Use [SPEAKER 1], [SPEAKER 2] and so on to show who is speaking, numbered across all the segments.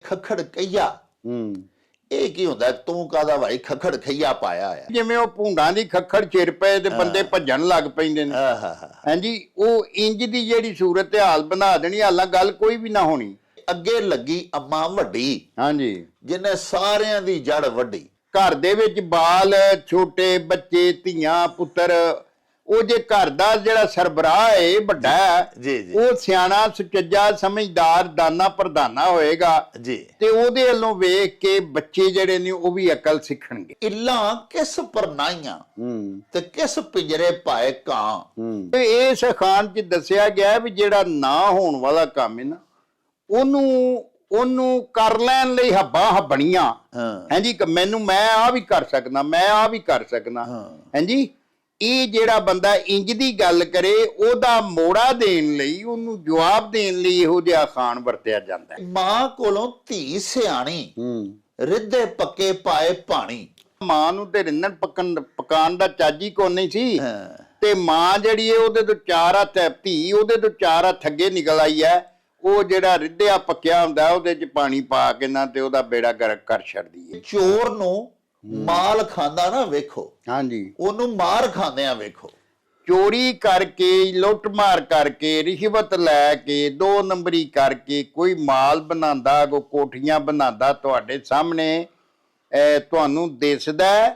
[SPEAKER 1] ਖੱਖੜ ਕਈਆ ਇਹ ਕੀ ਹੁੰਦਾ? ਤੂੰ ਕਾਹਦਾ ਭਾਈ ਖੱਖੜ ਖਈਆ ਪਾਇਆ ਆ?
[SPEAKER 2] ਜਿਵੇਂ ਉਹ ਭੂੰਡਾਂ ਦੀ ਖੱਖੜ ਚਿਰ ਪਏ ਤੇ ਬੰਦੇ ਭੱਜਣ ਲੱਗ ਪੈਂਦੇ ਨੇ। ਹਾਂਜੀ, ਉਹ ਇੰਜ ਦੀ ਜਿਹੜੀ ਸੂਰਤ ਹਾਲ ਬਣਾ ਦੇਣੀ, ਹਾਲਾਂ ਗੱਲ ਕੋਈ ਵੀ ਨਾ ਹੋਣੀ।
[SPEAKER 1] ਅੱਗੇ ਲੱਗੀ ਅੰਮਾ ਵੱਡੀ,
[SPEAKER 2] ਹਾਂਜੀ,
[SPEAKER 1] ਜਿਹਨੇ ਸਾਰਿਆਂ ਦੀ ਜੜ ਵੱਢੀ।
[SPEAKER 2] ਘਰ ਦੇ ਵਿੱਚ ਬਾਲ, ਛੋਟੇ ਬੱਚੇ, ਧੀਆਂ ਪੁੱਤਰ, ਉਹ ਜੇ ਘਰ ਦਾ ਜਿਹੜਾ ਸਰਬਰਾਹ ਹੈ ਵੱਡਾ ਉਹ ਸਿਆਣਾ ਸੁਚੱਜਾ ਸਮਝਦਾਰ ਦਾਨਾ ਪ੍ਰਧਾਨਾ ਹੋਏਗਾ
[SPEAKER 1] ਜੀ, ਤੇ
[SPEAKER 2] ਉਹਦੇ ਵੱਲੋਂ ਵੇਖ ਕੇ ਬੱਚੇ ਜਿਹੜੇ ਨੇ ਉਹ ਵੀ ਅਕਲ ਸਿੱਖਣਗੇ।
[SPEAKER 1] ਇੱਲਾਂ ਕਿਸ ਪਰਨਾਈਆਂ ਤੇ ਕਿਸ ਪਿੰਜਰੇ ਪਾਏ ਕਾਂ।
[SPEAKER 2] ਇਸ ਅਖਾਣ 'ਚ ਦੱਸਿਆ ਗਿਆ ਵੀ ਜਿਹੜਾ ਨਾ ਹੋਣ ਵਾਲਾ ਕੰਮ ਹੈ ਨਾ, ਉਹਨੂੰ ਕਰ ਲੈਣ ਲਈ ਹੱਬਾਂ ਹੱਬਣੀਆਂ। ਹਾਂਜੀ, ਮੈਨੂੰ ਮੈਂ ਆ ਵੀ ਕਰ ਸਕਦਾ, ਮੈਂ ਆ ਵੀ ਕਰ ਸਕਦਾ। ਹਾਂਜੀ, ਇਹ ਜਿਹੜਾ ਬੰਦਾ ਇੰਜ ਦੀ ਗੱਲ ਕਰੇ ਉਹਦਾ ਮੋੜਾ ਦੇਣ ਲਈ, ਉਹਨੂੰ ਜਵਾਬ ਦੇਣ ਲਈ ਇਹੋ ਜਿਹਾ ਅਖਾਣ ਵਰਤਿਆ ਜਾਂਦਾ ਹੈ।
[SPEAKER 1] ਮਾਂ ਕੋਲੋਂ ਧੀ ਸਿਆਣੀ, ਰਿੱਧੇ ਪੱਕੇ ਪਾਏ ਪਾਣੀ।
[SPEAKER 2] ਮਾਂ ਨੂੰ ਤੇ ਰਿੰਨਣ ਪਕਾਉਣ ਦਾ ਚਾਜੀ ਕੋ ਨਹੀਂ ਸੀ, ਤੇ ਮਾਂ ਜਿਹੜੀ ਹੈ ਉਹਦੇ ਤੋਂ 4 ਹੱਥ ਹੈ, ਧੀ ਉਹਦੇ ਤੋਂ 4 ਹੱਥ ਅੱਗੇ ਨਿਕਲ ਆਈ ਹੈ। ਉਹ ਜਿਹੜਾ ਰਿੱਧਿਆ ਪੱਕਿਆ ਹੁੰਦਾ ਉਹਦੇ 'ਚ ਪਾਣੀ ਪਾ ਕੇ ਨਾ ਤੇ ਉਹਦਾ ਬੇੜਾ ਗਰਕ ਕਰ ਛੱਡਦੀ ਹੈ।
[SPEAKER 1] ਚੋਰ ਨੂੰ ਮਾਲ ਖਾਂਦਾ ਨਾ ਵੇਖੋ, ਹਾਂਜੀ, ਉਹਨੂੰ ਮਾਰ ਖਾਂਦਿਆਂ ਵੇਖੋ।
[SPEAKER 2] ਚੋਰੀ ਕਰਕੇ, ਲੁੱਟ ਮਾਰ ਕਰਕੇ, ਰਿਸ਼ਵਤ ਲੈ ਕੇ, 2 ਨੰਬਰੀ ਕਰਕੇ ਕੋਈ ਮਾਲ ਬਣਾਉਂਦਾ, ਕੋਈ ਕੋਠੀਆਂ ਬਣਾਉਂਦਾ ਤੁਹਾਡੇ ਸਾਹਮਣੇ ਤੁਹਾਨੂੰ ਦਿਸਦਾ,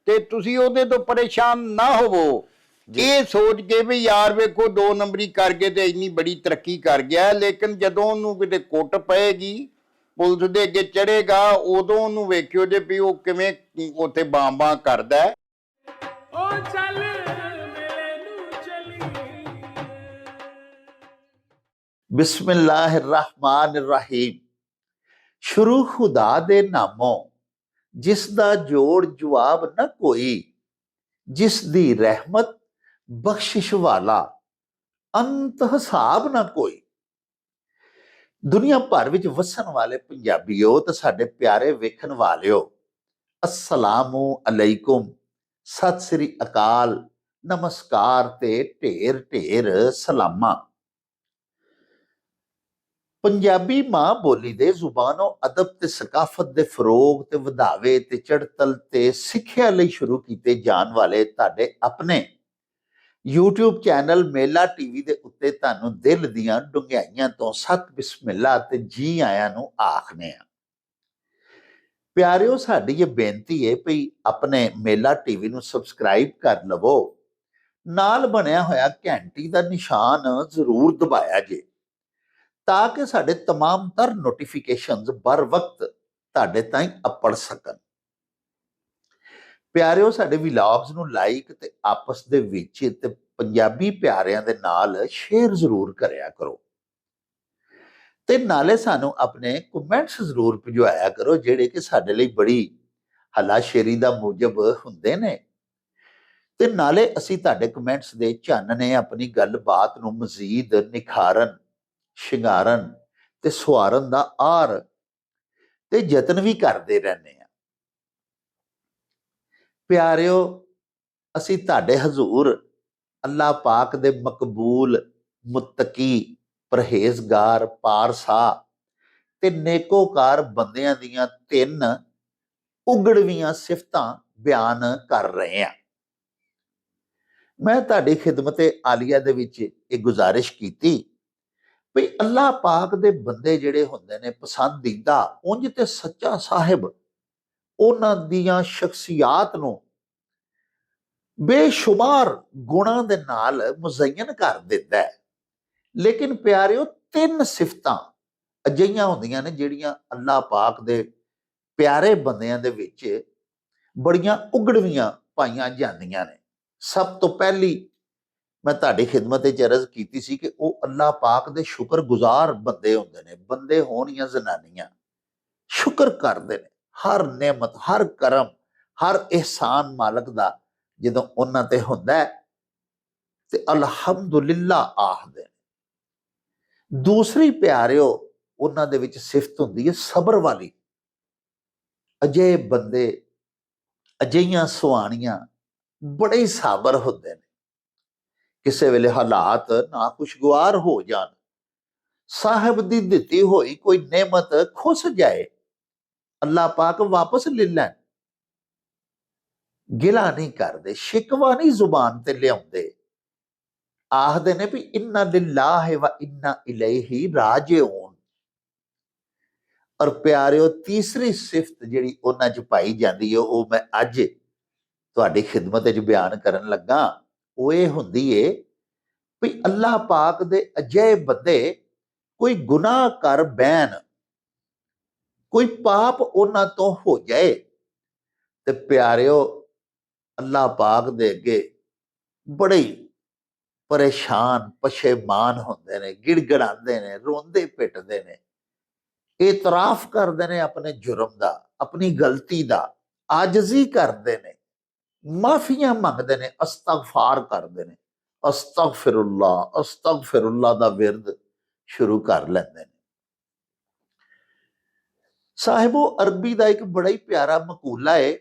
[SPEAKER 2] ਤੇ ਤੁਸੀਂ ਉਹਦੇ ਤੋਂ ਪਰੇਸ਼ਾਨ ਨਾ ਹੋਵੋ ਇਹ ਸੋਚ ਕੇ ਵੀ ਯਾਰ ਵੇਖੋ 2 ਨੰਬਰੀ ਕਰਕੇ ਤੇ ਇੰਨੀ ਬੜੀ ਤਰੱਕੀ ਕਰ ਗਿਆ। ਲੇਕਿਨ ਜਦੋਂ ਉਹਨੂੰ ਕਿਤੇ ਕੁੱਟ ਪਏਗੀ, ਪੁਲਿਸ ਦੇ ਅੱਗੇ ਚੜੇਗਾ, ਉਦੋਂ ਉਹਨੂੰ ਵੇਖਿਓ ਜੇ ਵੀ ਉਹ ਕਿਵੇਂ ਉੱਥੇ ਬਾਂਬਾਂ ਕਰਦਾ। ਉਹ ਚੱਲ ਮੇਰੇ ਨੂੰ ਚਲੀ।
[SPEAKER 1] ਬਿਸਮਿल्लाह रहमान रहीम। ਸ਼ੁਰੂ ਖੁਦਾ ਦੇ ਨਾਮੋਂ ਜਿਸ ਦਾ ਜੋੜ ਜਵਾਬ ਨਾ ਕੋਈ, ਜਿਸ ਦੀ ਰਹਿਮਤ ਬਖਸ਼ਿਸ਼ ਵਾਲਾ ਅੰਤ ਹਿਸਾਬ ਨਾ ਕੋਈ। ਦੁਨੀਆ ਭਰ ਵਿੱਚ ਵਸਣ ਵਾਲੇ ਪੰਜਾਬੀਓ ਤੇ ਸਾਡੇ ਪਿਆਰੇ ਵੇਖਣ ਵਾਲਿਓ, ਅਸਲਾਮੁ ਅਲੈਕੁਮ, ਸਤਿ ਸ੍ਰੀ ਅਕਾਲ, ਨਮਸਕਾਰ ਤੇ ਢੇਰ ਢੇਰ ਸਲਾਮਾਂ। ਪੰਜਾਬੀ ਮਾਂ ਬੋਲੀ ਦੇ ਜ਼ੁਬਾਨੋਂ ਅਦਬ ਤੇ ਸਕਾਫਤ ਦੇ ਫਰੋਗ ਤੇ ਵਧਾਵੇ ਤੇ ਚੜਤਲ ਤੇ ਸਿੱਖਿਆ ਲਈ ਸ਼ੁਰੂ ਕੀਤੇ ਜਾਣ ਵਾਲੇ ਤੁਹਾਡੇ ਆਪਣੇ YouTube ਚੈਨਲ ਮੇਲਾ ਟੀਵੀ ਦੇ ਉੱਤੇ ਤੁਹਾਨੂੰ ਦਿਲ ਦੀਆਂ ਡੂੰਘਾਈਆਂ ਤੋਂ ਸਤ ਬਿਸਮਿਲ੍ਲਾ ਤੇ ਜੀ ਆਇਆਂ ਨੂੰ ਆਖਦੇ ਆ। ਪਿਆਰਿਓ, ਸਾਡੀ ਇਹ ਬੇਨਤੀ ਹੈ ਵੀ ਆਪਣੇ ਮੇਲਾ ਟੀਵੀ ਨੂੰ ਸਬਸਕ੍ਰਾਈਬ ਕਰ ਲਵੋ, ਨਾਲ ਬਣਿਆ ਹੋਇਆ ਘੰਟੀ ਦਾ ਨਿਸ਼ਾਨ ਜ਼ਰੂਰ ਦਬਾਇਆ ਜੇ, ਤਾਂ ਕਿ ਸਾਡੇ तमाम तर ਨੋਟੀਫਿਕੇਸ਼ਨਸ ਬਰ ਵਕਤ ਤੁਹਾਡੇ ਤਾਈਂ ਅੱਪੜ ਸਕਣ। ਪਿਆਰਿਓ, ਸਾਡੇ ਵਲੌਗਸ ਨੂੰ ਲਾਈਕ ਤੇ ਆਪਸ ਦੇ ਵਿੱਚ ਤੇ ਪੰਜਾਬੀ ਪਿਆਰਿਆਂ ਦੇ ਨਾਲ ਸ਼ੇਅਰ ਜ਼ਰੂਰ ਕਰਿਆ ਕਰੋ, ਤੇ ਨਾਲੇ ਸਾਨੂੰ ਆਪਣੇ ਕਮੈਂਟਸ ਜ਼ਰੂਰ ਭਿਜਵਾਇਆ ਕਰੋ, ਜਿਹੜੇ ਕਿ ਸਾਡੇ ਲਈ ਬੜੀ ਹਲਾਸ਼ੇਰੀ ਦਾ ਮੂਜਬ ਹੁੰਦੇ ਨੇ। ਤੇ ਨਾਲੇ ਅਸੀਂ ਤੁਹਾਡੇ ਕਮੈਂਟਸ ਦੇ ਚਾਨਣੇ ਆਪਣੀ ਗੱਲਬਾਤ ਨੂੰ ਮਜ਼ੀਦ ਨਿਖਾਰਨ, ਸ਼ਿੰਗਾਰਨ ਤੇ ਸਵਾਰਨ ਦਾ ਆਰ ਤੇ ਯਤਨ ਵੀ ਕਰਦੇ ਰਹਿੰਦੇ ਆ। ਪਿਆਰਿਓ, ਅਸੀਂ ਤੁਹਾਡੇ ਹਜ਼ੂਰ ਅੱਲਾਹ ਪਾਕ ਦੇ ਮਕਬੂਲ, ਮੁੱਤਕੀ, ਪਰਹੇਜ਼ਗਾਰ, ਪਾਰਸਾ ਤੇ ਨੇਕੋਕਾਰ ਬੰਦਿਆਂ ਦੀਆਂ 3 ਉਗੜਵੀਆਂ ਸਿਫਤਾਂ ਬਿਆਨ ਕਰ ਰਹੇ ਹਾਂ। ਮੈਂ ਤੁਹਾਡੀ ਖਿਦਮਤ ਆਲੀਆ ਦੇ ਵਿੱਚ ਇਹ ਗੁਜ਼ਾਰਿਸ਼ ਕੀਤੀ ਵੀ ਅੱਲਾਹ ਪਾਕ ਦੇ ਬੰਦੇ ਜਿਹੜੇ ਹੁੰਦੇ ਨੇ ਪਸੰਦੀਦਾ, ਉਂਝ ਤੇ ਸੱਚਾ ਸਾਹਿਬ ਉਹਨਾਂ ਦੀਆਂ ਸ਼ਖਸੀਅਤ ਨੂੰ ਬੇਸ਼ੁਮਾਰ ਗੁਣਾਂ ਦੇ ਨਾਲ ਮੁਜ਼ੱਯਨ ਕਰ ਦਿੰਦਾ ਹੈ। ਲੇਕਿਨ ਪਿਆਰਿਓ, 3 ਸਿਫਤਾਂ ਅਜਿਹੀਆਂ ਹੁੰਦੀਆਂ ਨੇ ਜਿਹੜੀਆਂ ਅੱਲਾਹ ਪਾਕ ਦੇ ਪਿਆਰੇ ਬੰਦਿਆਂ ਦੇ ਵਿੱਚ ਬੜੀਆਂ ਉਗੜਵੀਆਂ ਪਾਈਆਂ ਜਾਂਦੀਆਂ ਨੇ। ਸਭ ਤੋਂ ਪਹਿਲੀ ਮੈਂ ਤੁਹਾਡੀ ਖਿਦਮਤ ਵਿੱਚ ਅਰਜ਼ ਕੀਤੀ ਸੀ ਕਿ ਉਹ ਅੱਲਾਹ ਪਾਕ ਦੇ ਸ਼ੁਕਰਗੁਜ਼ਾਰ ਬੰਦੇ ਹੁੰਦੇ ਨੇ। ਬੰਦੇ ਹੋਣ ਜਾਂ ਜ਼ਨਾਨੀਆਂ, ਸ਼ੁਕਰ ਕਰਦੇ ਨੇ ਹਰ ਨਿਅਮਤ, ਹਰ ਕਰਮ, ਹਰ ਇਹਸਾਨ ਮਾਲਕ ਦਾ ਜਦੋਂ ਉਹਨਾਂ ਤੇ ਹੁੰਦਾ ਤੇ ਅਲਹਮਦੁਲਿਲਾ ਆਖਦੇ ਨੇ। ਦੂਸਰੀ ਪਿਆਰਿਓ, ਉਹਨਾਂ ਦੇ ਵਿੱਚ ਸਿਫਤ ਹੁੰਦੀ ਹੈ ਸਬਰ ਵਾਲੀ। ਅਜਿਹੇ ਬੰਦੇ, ਅਜਿਹੀਆਂ ਸੁਹਾਣੀਆਂ ਬੜੇ ਹੀ ਸਾਬਰ ਹੁੰਦੇ ਨੇ। ਕਿਸੇ ਵੇਲੇ ਹਾਲਾਤ ਨਾ ਖੁਸ਼ਗਵਾਰ ਹੋ ਜਾਣ, साहिब दी दिती हुई कोई नेमत खुस जाए, अल्लाह पाक वापस ले लैन। गिला नहीं करते, शिकवा नहीं जुबान ते लियाउंदे। आखदे ने भी इन्ना लिल्लाहि व इन्ना इलैहि राजिऊन। और प्यारिओ तीसरी सिफत जिहड़ी उन्हां च पाई जाती है वो मैं अज तुहाडी खिदमत च बयान करन लगा। वो ये हुंदी है भी अल्लाह पाक दे अजय बंदे कोई गुनाह कर बैन, कोई पाप उन्हां तो हो जाए ते प्यारिओ अल्लाह पाक दे अगे बड़े ही परेशान पशेमान होंदे ने, गिड़गड़ांदे ने, रोंदे पिटदे ने, एतराफ करते हैं अपने जुर्म का, अपनी गलती का, आजजी करते हैं, माफियां मंगते हैं, अस्तगफार करते हैं, अस्तगफिरुल्लाह का विरद शुरू कर लेंदे ने। साहिबो अरबी का एक बड़ा ही प्यारा मकूला है,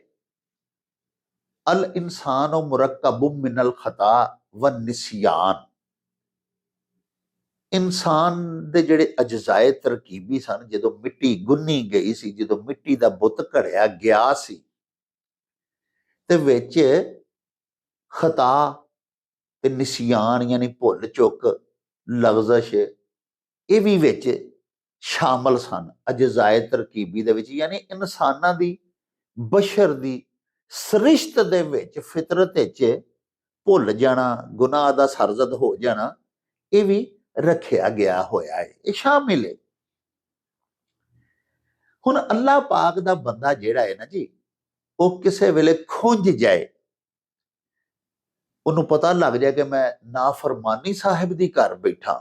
[SPEAKER 1] अल इंसान मुरक्कबुम मिनल खता व निसियान। इंसान दे जिहड़े अजजाए तरकीबी सन, जो मिट्टी गुन्नी गई सी, जो मिट्टी का बुत घड़िया गया सी, ते विच खता ते निसियान यानी भुल चुक, लफ्ज़श, ये भी विच शामिल सन अजजाए तरकीबी दे विच। यानी इंसानां दी, बशर दी सरिश्त दे विच, फितरत विच भुल जाना, गुनाह दा सरजद हो जाना, ये भी रखिया गया होया है, ये शामिल है। हुण अल्लाह पाक दा बंदा जिहड़ा है ना जी, वो किसे वेले खुंज जाए, उन्होंने पता लग जाए कि मैं नाफरमानी साहिब दी कर बैठा,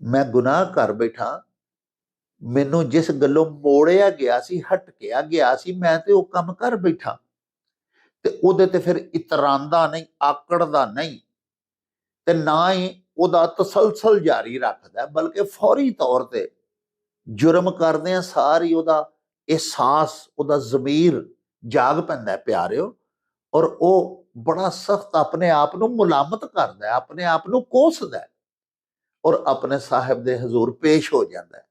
[SPEAKER 1] मैं गुनाह कर बैठा, मैनू जिस गल्लों मोड़िया गया सी, हटकिया गया सी, मैं ते वो काम कर बैठा, ते उहदे ते फिर इतरांदा नहीं, आकड़दा नहीं, ते ना ही उहदा तसलसल जारी रखदा, बल्कि फौरी तौर ते जुर्म करदे सारी उहदा एहसास, उहदा ज़मीर जाग पैंदा प्यारिओ, और वो बड़ा सख्त अपने आप को मुलामत करता है, अपने आप को कोसदा है, और अपने साहिब दे हजूर पेश हो जाता है,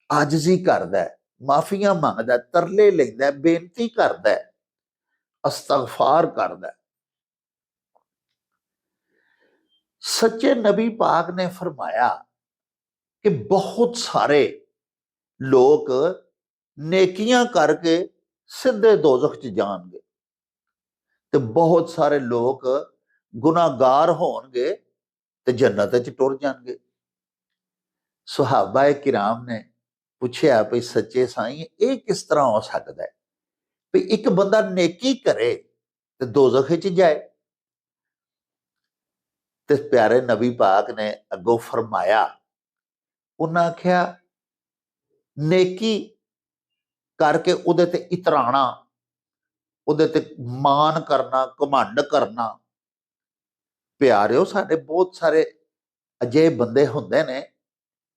[SPEAKER 1] आजजी करता है, माफियां मंगदा है, तरले लैंदा है, बेनती करता है, अस्तगफार करता है। सच्चे नबी पाक ने फरमाया कि बहुत सारे लोग नेकियां करके सीधे दोजख च जाणगे, ते बहुत सारे लोग गुनाहगार होणगे ते जन्नत च टुर जाणगे। सुहाबा किराम ने पूछया भी सच्चे साईं ये किस तरह हो सकता है भी एक बंदा नेकी करे ते दोजख च जाए? ते प्यारे नबी पाक ने अगों फरमाया, उन्हें आख्या नेकी करके उहदे ते इतराना, उहदे ते मान करना, घमंड करना। प्यारिओ साडे बहुत सारे अजे बंदे हुंदे ने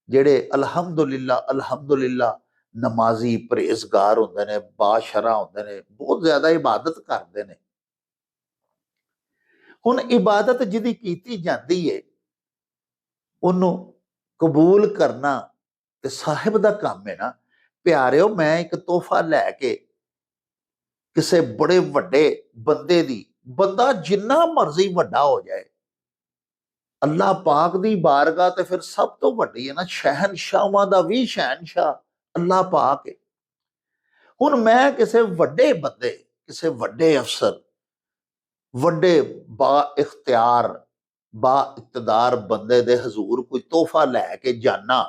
[SPEAKER 1] जिहड़े अल्हम्दुलिल्लाह अल्हम्दुलिल्लाह नमाजी परहेजगार हुंदे ने, बाशरा हुंदे ने, बहुत ज्यादा इबादत करते हैं। हुण इबादत जिहदी कीती जाती है उन्हों कबूल करना ते साहिब दा काम है ना। प्यारिओ मैं एक तोहफा लैके किसी बड़े वड्डे बंदे दी, बंदा जिन्ना मर्जी वड्डा हो जाए, अल्लाह पाक दी बारगाह ते फिर सब तो वड्डी है ना, शहनशाहां दा भी शहनशाह अल्लाह पाक है। हुण मैं किसी वड्डे बंदे, किसी वड्डे अफसर, वड्डे बा इख्तियार, बा इकतदार बंदे दे हजूर कोई तोहफा लैके जाना,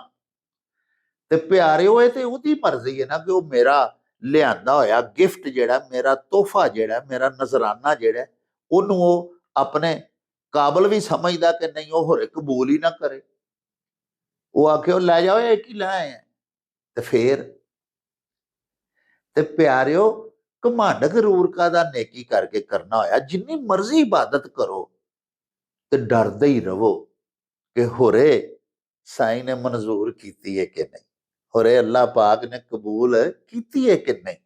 [SPEAKER 1] ते प्यारिओ ये ते उहदी मर्जी है ना कि वह मेरा लियांदा होया गिफ्ट जिहड़ा, मेरा तोहफा जिहड़ा, मेरा नजराना जिहड़ा, उहनूं ओह अपने काबल भी समझदा कि नहीं वो होरे कबूल ही ना करे, वो आखे लै जाओ एक ही लै आए हैं, ते फिर ते प्यारिओ घमंड गरूर काहदा नेकी करके करना होया, जिन्नी मर्जी इबादत करो ते डरदे ही रवो कि होरे साईं ने मंजूर कीती है कि नहीं, होरे अल्लाह पाक ने कबूल कीती है कि नहीं।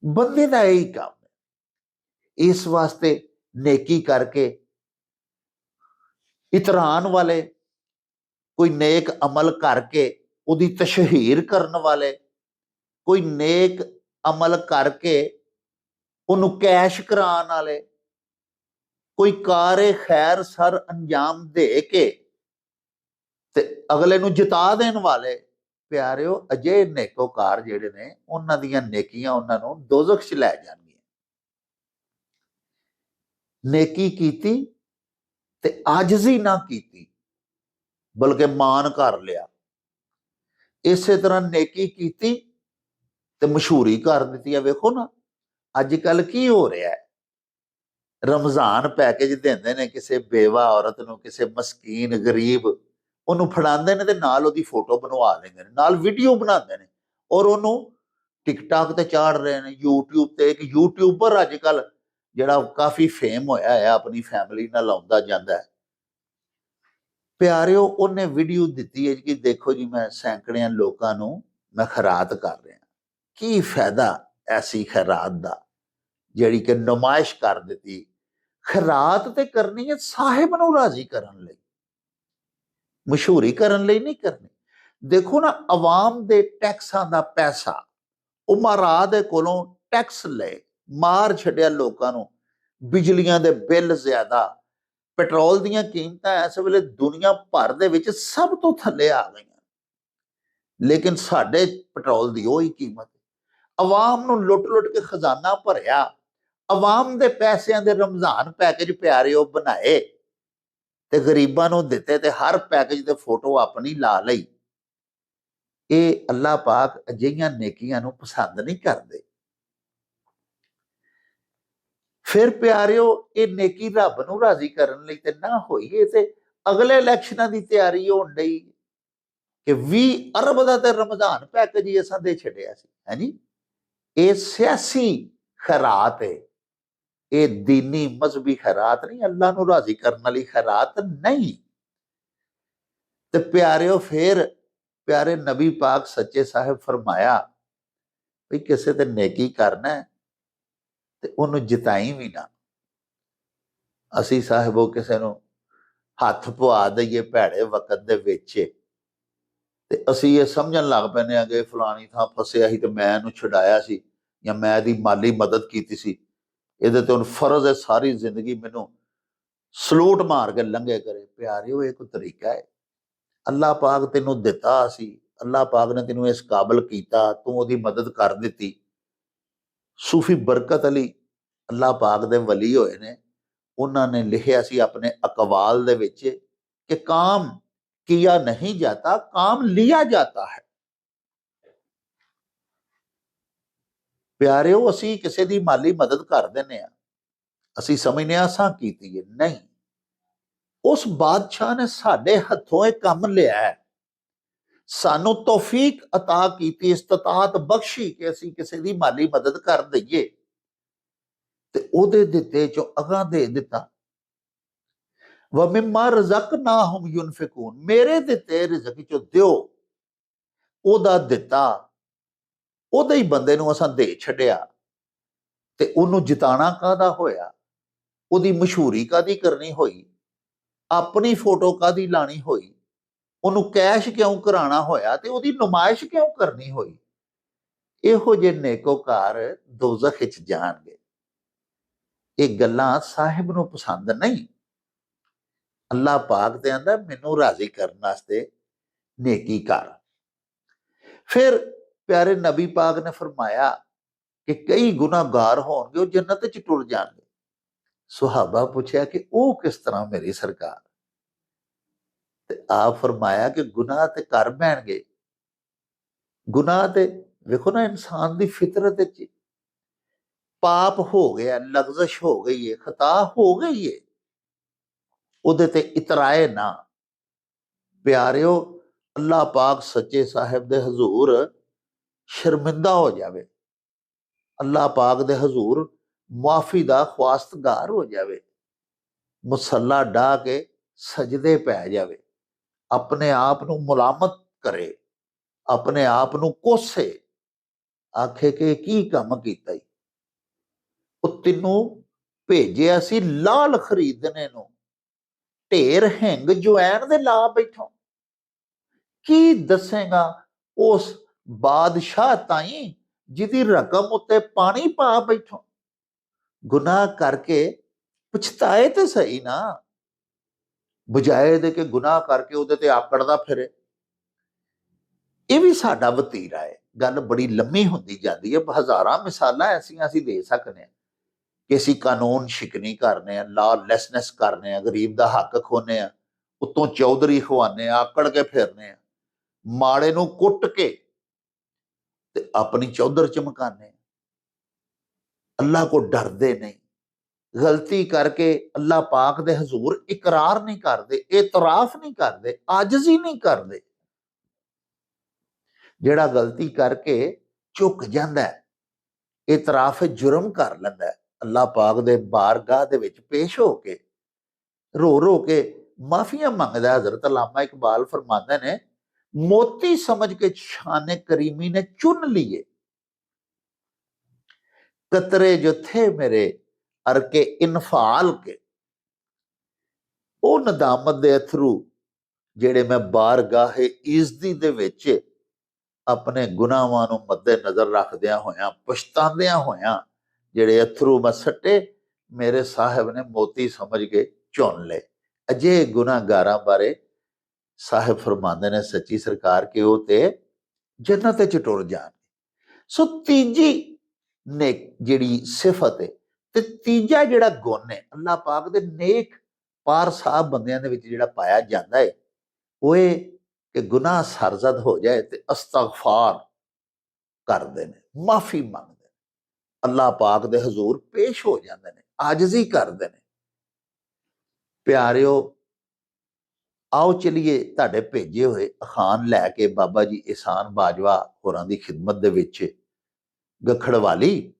[SPEAKER 1] बंदे का यही काम है। इस वास्ते नेकी करके इतरान वाले ਕੋਈ ਨੇਕ ਅਮਲ ਕਰਕੇ ਉਹਦੀ ਤਸ਼ਹੀਰ ਕਰਨ ਵਾਲੇ, ਕੋਈ ਨੇਕ ਅਮਲ ਕਰਕੇ ਉਹਨੂੰ ਕੈਸ਼ ਕਰਾਉਣ ਵਾਲੇ, ਕੋਈ ਕਾਰੇ ਖੈਰ ਸਰ ਅੰਜਾਮ ਦੇ ਕੇ ਤੇ ਅਗਲੇ ਨੂੰ ਜਿਤਾ ਦੇਣ ਵਾਲੇ। ਪਿਆਰਿਓ, ਅਜੇ ਨੇਕੋਕਾਰ ਜਿਹੜੇ ਨੇ ਉਹਨਾਂ ਦੀਆਂ ਨੇਕੀਆਂ ਉਹਨਾਂ ਨੂੰ ਦੋਜ਼ਖ 'ਚ ਲੈ ਜਾਣਗੀਆਂ। ਨੇਕੀ ਕੀਤੀ ਤੇ ਆਜਜ਼ੀ ਨਾ ਕੀਤੀ, ਬਲਕਿ ਮਾਨ ਕਰ ਲਿਆ। ਇਸੇ ਤਰ੍ਹਾਂ ਨੇਕੀ ਕੀਤੀ ਤੇ ਮਸ਼ਹੂਰੀ ਕਰ ਦਿੱਤੀ ਹੈ। ਵੇਖੋ ਨਾ ਅੱਜ ਕੱਲ ਕੀ ਹੋ ਰਿਹਾ ਹੈ, ਰਮਜ਼ਾਨ ਪੈਕੇਜ ਦਿੰਦੇ ਨੇ ਕਿਸੇ ਬੇਵਾ ਔਰਤ ਨੂੰ, ਕਿਸੇ ਮਸਕੀਨ ਗਰੀਬ, ਉਹਨੂੰ ਫੜਾਉਂਦੇ ਨੇ ਤੇ ਨਾਲ ਉਹਦੀ ਫੋਟੋ ਬਣਵਾ ਲੈਂਦੇ ਨੇ, ਨਾਲ ਵੀਡੀਓ ਬਣਾਉਂਦੇ ਨੇ ਔਰ ਉਹਨੂੰ ਟਿਕਟਾਕ ਤੇ ਚਾੜ ਰਹੇ ਨੇ, ਯੂਟਿਊਬ ਤੇ। ਇੱਕ ਯੂਟਿਊਬਰ ਅੱਜ ਕੱਲ ਜਿਹੜਾ ਕਾਫੀ ਫੇਮ ਹੋਇਆ ਹੈ, ਆਪਣੀ ਫੈਮਿਲੀ ਨਾਲ ਆਉਂਦਾ ਜਾਂਦਾ ਹੈ। ਪਿਆਰਿਓ, ਉਹਨੇ ਵੀਡੀਓ ਦਿੱਤੀ ਹੈ ਕਿ ਦੇਖੋ ਜੀ, ਮੈਂ ਸੈਂਕੜਿਆਂ ਲੋਕਾਂ ਨੂੰ ਮੈਂ ਖੈਰਾਤ ਕਰ ਰਿਹਾ। ਕੀ ਫਾਇਦਾ ਐਸੀ ਖੈਰਾਤ ਦਾ ਜਿਹੜੀ ਕਿ ਨੁਮਾਇਸ਼ ਕਰ ਦਿੱਤੀ। ਖੈਰਾਤ ਤੇ ਕਰਨੀ ਹੈ ਸਾਹਿਬ ਨੂੰ ਰਾਜ਼ੀ ਕਰਨ ਲਈ, ਮਸ਼ਹੂਰੀ ਕਰਨ ਲਈ ਨਹੀਂ ਕਰਨੀ। ਦੇਖੋ ਨਾ, ਆਵਾਮ ਦੇ ਟੈਕਸਾਂ ਦਾ ਪੈਸਾ ਉਮਰਾ ਦੇ ਕੋਲੋਂ ਟੈਕਸ ਲਏ, ਮਾਰ ਛੱਡਿਆ ਲੋਕਾਂ ਨੂੰ। ਬਿਜਲੀਆਂ ਦੇ ਬਿੱਲ ਜ਼ਿਆਦਾ, ਪੈਟਰੋਲ ਦੀਆਂ ਕੀਮਤਾਂ ਇਸ ਵੇਲੇ ਦੁਨੀਆ ਭਰ ਦੇ ਵਿੱਚ ਸਭ ਤੋਂ ਥੱਲੇ ਆ ਗਈਆਂ, ਲੇਕਿਨ ਸਾਡੇ ਪੈਟਰੋਲ ਦੀ ਉਹੀ ਕੀਮਤ। ਆਵਾਮ ਨੂੰ ਲੁੱਟ-ਲੁੱਟ ਕੇ ਖਜ਼ਾਨਾ ਭਰਿਆ, ਆਵਾਮ ਦੇ ਪੈਸਿਆਂ ਦੇ ਰਮਜ਼ਾਨ ਪੈਕੇਜ ਪਿਆਰਿਓ ਬਣਾਏ ਤੇ ਗਰੀਬਾਂ ਨੂੰ ਦਿੱਤੇ ਤੇ ਹਰ ਪੈਕੇਜ ਤੇ ਫੋਟੋ ਆਪਣੀ ਲਾ ਲਈ। ਇਹ ਅੱਲਾਹ ਪਾਕ ਅਜਿਹੀਆਂ ਨੇਕੀਆਂ ਨੂੰ ਪਸੰਦ ਨਹੀਂ ਕਰਦੇ। ਫਿਰ ਪਿਆਰਿਓ, ਇਹ ਨੇਕੀ ਰੱਬ ਨੂੰ ਰਾਜ਼ੀ ਕਰਨ ਲਈ ਤੇ ਨਾ ਹੋਈਏ ਤੇ ਅਗਲੇ ਇਲੈਕਸ਼ਨਾਂ ਦੀ ਤਿਆਰੀ ਹੋਣ ਡਈ ਕਿ 20 ਅਰਬ ਦਾ ਤੇ ਰਮਜ਼ਾਨ ਪੈਕੇਜ ਹੀ ਅਸਾਂ ਦੇ ਛੱਡਿਆ ਸੀ। ਹਾਂਜੀ, ਇਹ ਸਿਆਸੀ ਖੈਰਾਤ ਹੈ, ਇਹ ਦੀਨੀ ਮਜ਼ਹਬੀ ਖੈਰਾਤ ਨਹੀਂ, ਅੱਲਾਹ ਨੂੰ ਰਾਜ਼ੀ ਕਰਨ ਵਾਲੀ ਖੈਰਾਤ ਨਹੀਂ। ਤੇ ਪਿਆਰਿਓ, ਫਿਰ ਪਿਆਰੇ ਨਬੀ ਪਾਕ ਸੱਚੇ ਸਾਹਿਬ ਫਰਮਾਇਆ ਵੀ ਕਿਸੇ ਤੇ ਨੇਕੀ ਕਰਨਾ ਤੇ ਉਹਨੂੰ ਜਿਤਾਈ ਵੀ ਨਾ। ਅਸੀਂ ਸਾਹਿਬੋ ਕਿਸੇ ਨੂੰ ਹੱਥ ਪਵਾ ਦਈਏ ਭੈੜੇ ਵਕਤ ਦੇ ਵਿੱਚ ਤੇ ਅਸੀਂ ਇਹ ਸਮਝਣ ਲੱਗ ਪੈਂਦੇ ਆ ਕਿ ਫਲਾਣੀ ਥਾਂ ਫਸਿਆ ਸੀ ਤੇ ਮੈਂ ਇਹਨੂੰ ਛੁਡਾਇਆ ਸੀ ਜਾਂ ਮੈਂ ਇਹਦੀ ਮਾਲੀ ਮਦਦ ਕੀਤੀ ਸੀ, ਇਹਦੇ ਤੇ ਹੁਣ ਫਰਜ਼ ਹੈ ਸਾਰੀ ਜ਼ਿੰਦਗੀ ਮੈਨੂੰ ਸਲੂਟ ਮਾਰ ਕੇ ਲੰਘੇ ਕਰੇ। ਪਿਆਰਿਓ, ਇਹ ਕੋਈ ਤਰੀਕਾ ਹੈ? ਅੱਲਾਹ ਪਾਕ ਤੈਨੂੰ ਦਿੱਤਾ ਸੀ, ਅੱਲਾਹ ਪਾਕ ਨੇ ਤੈਨੂੰ ਇਸ ਕਾਬਲ ਕੀਤਾ, ਤੂੰ ਉਹਦੀ ਮਦਦ ਕਰ ਦਿੱਤੀ। ਸੂਫੀ ਬਰਕਤ ਅਲੀ ਅੱਲਾਹ ਪਾਕ ਦੇ ਵਲੀ ਹੋਏ ਨੇ, ਉਹਨਾਂ ਨੇ ਲਿਖਿਆ ਸੀ ਆਪਣੇ ਅਕਵਾਲ ਦੇ ਵਿੱਚ ਕਿ ਕਾਮ ਕੀਆ ਨਹੀਂ ਜਾਤਾ, ਕਾਮ ਲਿਆ ਜਾਤਾ ਹੈ। ਪਿਆਰਿਓ, ਅਸੀਂ ਕਿਸੇ ਦੀ ਮਾਲੀ ਮਦਦ ਕਰ ਦਿੰਦੇ ਆ, ਅਸੀਂ ਸਮਝਦੇ ਆ ਅਸਾਂ ਕੀਤੀ ਹੈ, ਨਹੀਂ। ਉਸ ਬਾਦਸ਼ਾਹ ਨੇ ਸਾਡੇ ਹੱਥੋਂ ਇਹ ਕੰਮ ਲਿਆ ਹੈ, ਸਾਨੂੰ ਤੌਫੀਕ ਅਤਾ ਕੀਤੀ, ਇਸਤਤਾਤ ਬਖਸ਼ੀ ਕਿ ਅਸੀਂ ਕਿਸੇ ਦੀ ਮਾਲੀ ਮਦਦ ਕਰ ਦਈਏ ਤੇ ਉਹਦੇ ਦਿੱਤੇ ਚੋਂ ਅਗਾਂਹ ਦੇ ਦਿੱਤਾ। ਵਮਿਮਾ ਰਜ਼ਕਨਾਹੁਮ ਯੁਨਫਿਕੂਨ, ਮੇਰੇ ਦਿੱਤੇ ਰਿਜ਼ਕ ਚੋਂ ਦਿਓ। ਉਹਦਾ ਦਿੱਤਾ, ਉਹਦੇ ਹੀ ਬੰਦੇ ਨੂੰ ਅਸਾਂ ਦੇ ਛੱਡਿਆ ਤੇ ਉਹਨੂੰ ਜਿਤਾਣਾ ਕਾਹਦਾ ਹੋਇਆ? ਉਹਦੀ ਮਸ਼ਹੂਰੀ ਕਾਹਦੀ ਕਰਨੀ ਹੋਈ? ਆਪਣੀ ਫੋਟੋ ਕਾਹਦੀ ਲਾਣੀ ਹੋਈ? ਉਹਨੂੰ ਕੈਸ਼ ਕਿਉਂ ਕਰਾਉਣਾ ਹੋਇਆ ਤੇ ਉਹਦੀ ਨੁਮਾਇਸ਼ ਕਿਉਂ ਕਰਨੀ ਹੋਈ? ਇਹੋ ਜਿਹੇ ਨੇਕੋਕਾਰ ਦੋਜ਼ਖ ਵਿੱਚ ਜਾਣਗੇ। ਇਹ ਗੱਲਾਂ ਸਾਹਿਬ ਨੂੰ ਪਸੰਦ ਨਹੀਂ। ਅੱਲਾਹ ਪਾਕ ਤੇ ਆਂਦਾ ਮੈਨੂੰ ਰਾਜ਼ੀ ਕਰਨ ਵਾਸਤੇ ਨੇਕੀ ਕਰ। ਫਿਰ ਪਿਆਰੇ ਨਬੀ ਪਾਕ ਨੇ ਫਰਮਾਇਆ ਕਿ ਕਈ ਗੁਨਾਹਗਾਰ ਹੋਣਗੇ, ਉਹ ਜੰਨਤ ਚ ਟੁਰ ਜਾਣਗੇ। ਸੁਹਾਬਾ ਪੁੱਛਿਆ ਕਿ ਉਹ ਕਿਸ ਤਰ੍ਹਾਂ ਮੇਰੀ ਸਰਕਾਰ? ਤੇ ਆਪ ਫਰਮਾਇਆ ਕਿ ਗੁਨਾਹ ਤੇ ਕਰ ਬਹਿਣਗੇ। ਗੁਨਾਹ ਤੇ ਵੇਖੋ ਨਾ, ਇਨਸਾਨ ਦੀ ਫਿਤਰਤ ਵਿੱਚ ਪਾਪ ਹੋ ਗਿਆ, ਲਗਜ਼ਸ਼ ਹੋ ਗਈ ਹੈ, ਖਤਾ ਹੋ ਗਈ ਹੈ, ਉਹਦੇ ਤੇ ਇਤਰਾਏ ਨਾ। ਪਿਆਰਿਓ, ਅੱਲਾਹ ਪਾਕ ਸੱਚੇ ਸਾਹਿਬ ਦੇ ਹਜ਼ੂਰ ਸ਼ਰਮਿੰਦਾ ਹੋ ਜਾਵੇ, ਅੱਲਾਹ ਪਾਕ ਦੇ ਹਜ਼ੂਰ ਮੁਆਫੀ ਦਾ ਖਵਾਸਤਗਾਰ ਹੋ ਜਾਵੇ, ਮੁਸੱਲਾ ਢਾ ਕੇ ਸਜਦੇ ਪੈ ਜਾਵੇ, ਆਪਣੇ ਆਪ ਨੂੰ ਮੁਲਾਮਤ ਕਰੇ, ਆਪਣੇ ਆਪ ਨੂੰ ਕੋਸੇ, ਆਖੇ ਕਿ ਕੀ ਕੰਮ ਕੀਤਾ ਈ? ਉਹ ਤੈਨੂੰ ਭੇਜਿਆ ਸੀ ਲਾਲ ਖਰੀਦਣੇ ਨੂੰ, ਢੇਰ ਹਿੰਗ ਜਵੈਣ ਦੇ ਲਾ ਬੈਠੋ। ਕੀ ਦੱਸੇਗਾ ਉਸ ਬਾਦਸ਼ਾਹ ਤਾਈਂ ਜਿਹਦੀ ਰਕਮ ਉੱਤੇ ਪਾਣੀ ਪਾ ਬੈਠੋ? ਗੁਨਾਹ ਕਰਕੇ ਪਛਤਾਏ ਤੇ ਸਹੀ ਨਾ, ਬਜਾਏ ਦੇ ਕਿ ਗੁਨਾਹ ਕਰਕੇ ਉਹਦੇ ਤੇ ਆਕੜਦਾ ਫਿਰੇ। ਇਹ ਵੀ ਸਾਡਾ ਵਤੀਰਾ ਹੈ। ਗੱਲ ਬੜੀ ਲੰਮੀ ਹੁੰਦੀ ਜਾਂਦੀ ਹੈ, ਹਜ਼ਾਰਾਂ ਮਿਸਾਲਾਂ ਐਸੀਆਂ ਅਸੀਂ ਦੇ ਸਕਦੇ ਹਾਂ ਕਿ ਅਸੀਂ ਕਾਨੂੰਨ ਸ਼ਿਕਨੀ ਕਰਨੇ ਆ, ਲਾਲੈਸਨੈਸ ਕਰਨੇ ਆ, ਗਰੀਬ ਦਾ ਹੱਕ ਖੋਨੇ ਆ, ਉੱਤੋਂ ਚੌਧਰੀ ਖਵਾਨੇ ਆ, ਆਕੜ ਕੇ ਫਿਰਨੇ ਆ, ਮਾੜੇ ਨੂੰ ਕੁੱਟ ਕੇ ਤੇ ਆਪਣੀ ਚੌਧਰ ਚਮਕਾਨੇ। ਅੱਲਾਹ ਕੋ ਡਰਦੇ ਨਹੀਂ, ਗਲਤੀ ਕਰਕੇ ਅੱਲਾਹ ਪਾਕ ਦੇ ਹਜ਼ੂਰ ਇਕਰਾਰ ਨਹੀਂ ਕਰਦੇ, ਇਤਰਾਫ ਨਹੀਂ ਕਰਦੇ, ਆਜਜ਼ੀ ਨਹੀਂ ਕਰਦੇ। ਜਿਹੜਾ ਗਲਤੀ ਕਰਕੇ ਝੁਕ ਜਾਂਦਾ ਹੈ, ਇਤਰਾਫ ਜੁਰਮ ਕਰ ਲੈਂਦਾ ਹੈ, ਅੱਲਾਹ ਪਾਕ ਦੇ ਬਾਰਗਾਹ ਦੇ ਵਿੱਚ ਪੇਸ਼ ਹੋ ਕੇ ਰੋ ਰੋ ਕੇ ਮਾਫੀਆਂ ਮੰਗਦਾ। ਹਜ਼ਰਤ ਅਲਾਮਾ ਇਕਬਾਲ ਫਰਮਾਉਂਦੇ ਨੇ, ਮੋਤੀ ਸਮਝ ਕੇ ਸ਼ਾਨੇ ਕਰੀਮੀ ਨੇ ਚੁਨ लिए कतरे जो थे मेरे अर के इनफाल के। ਉਹ ਨਦਾਮਤ ਦੇ ਅਥਰੂ ਜਿਹੜੇ ਮੈਂ ਬਾਰਗਾਹ ਇਜ਼ਦੀ ਦੇ ਵਿੱਚ ਆਪਣੇ ਗੁਨਾਹਾਂ ਨੂੰ ਮੱਦੇ ਨਜ਼ਰ ਰੱਖਦਿਆਂ ਹੋਇਆਂ, ਪਛਤਾਉਂਦਿਆਂ ਹੋਇਆਂ ਜਿਹੜੇ ਅਥਰੂ ਮੈਂ ਸੱਟੇ, ਮੇਰੇ ਸਾਹਿਬ ਨੇ ਮੋਤੀ ਸਮਝ ਕੇ ਚੁਣ ਲਏ। ਅਜੇ ਗੁਨਾਹਗਾਰਾਂ ਬਾਰੇ ਸਾਹਿਬ ਫਰਮਾਉਂਦੇ ਨੇ ਸੱਚੀ ਸਰਕਾਰ ਕਿ ਉਹ ਤੇ ਜੰਨਤ ਚ ਟੁਰ ਜਾਣਗੇ। ਸੋ ਤੀਜੀ ਨੇ ਜਿਹੜੀ ਸਿਫਤ ਹੈ ਤੇ ਤੀਜਾ ਜਿਹੜਾ ਗੁਣ ਹੈ ਅੱਲਾਹ ਪਾਕ ਦੇ ਨੇਕ ਪਾਰ ਸਾਹਿਬ ਬੰਦਿਆਂ ਦੇ ਵਿੱਚ ਜਿਹੜਾ ਪਾਇਆ ਜਾਂਦਾ ਹੈ, ਉਹ ਇਹ ਕਿ ਗੁਨਾਹ ਸਰਜ਼ਦ ਹੋ ਜਾਏ ਤੇ ਅਸਤਗਫਾਰ ਕਰਦੇ ਨੇ, ਮਾਫੀ ਮੰਗਦੇ ਨੇ, ਅੱਲਾਹ ਪਾਕ ਦੇ ਹਜ਼ੂਰ ਪੇਸ਼ ਹੋ ਜਾਂਦੇ ਨੇ, ਆਜਜ਼ੀ ਕਰਦੇ ਨੇ। ਪਿਆਰਿਓ, ਆਓ ਚਲੀਏ ਤੁਹਾਡੇ ਭੇਜੇ ਹੋਏ ਅਖਾਨ ਲੈ ਕੇ ਬਾਬਾ ਜੀ ਇਹਸਾਨ ਬਾਜਵਾ ਹੋਰਾਂ ਦੀ ਖਿਦਮਤ ਦੇ ਵਿੱਚ ਗਖੜਵਾਲੀ,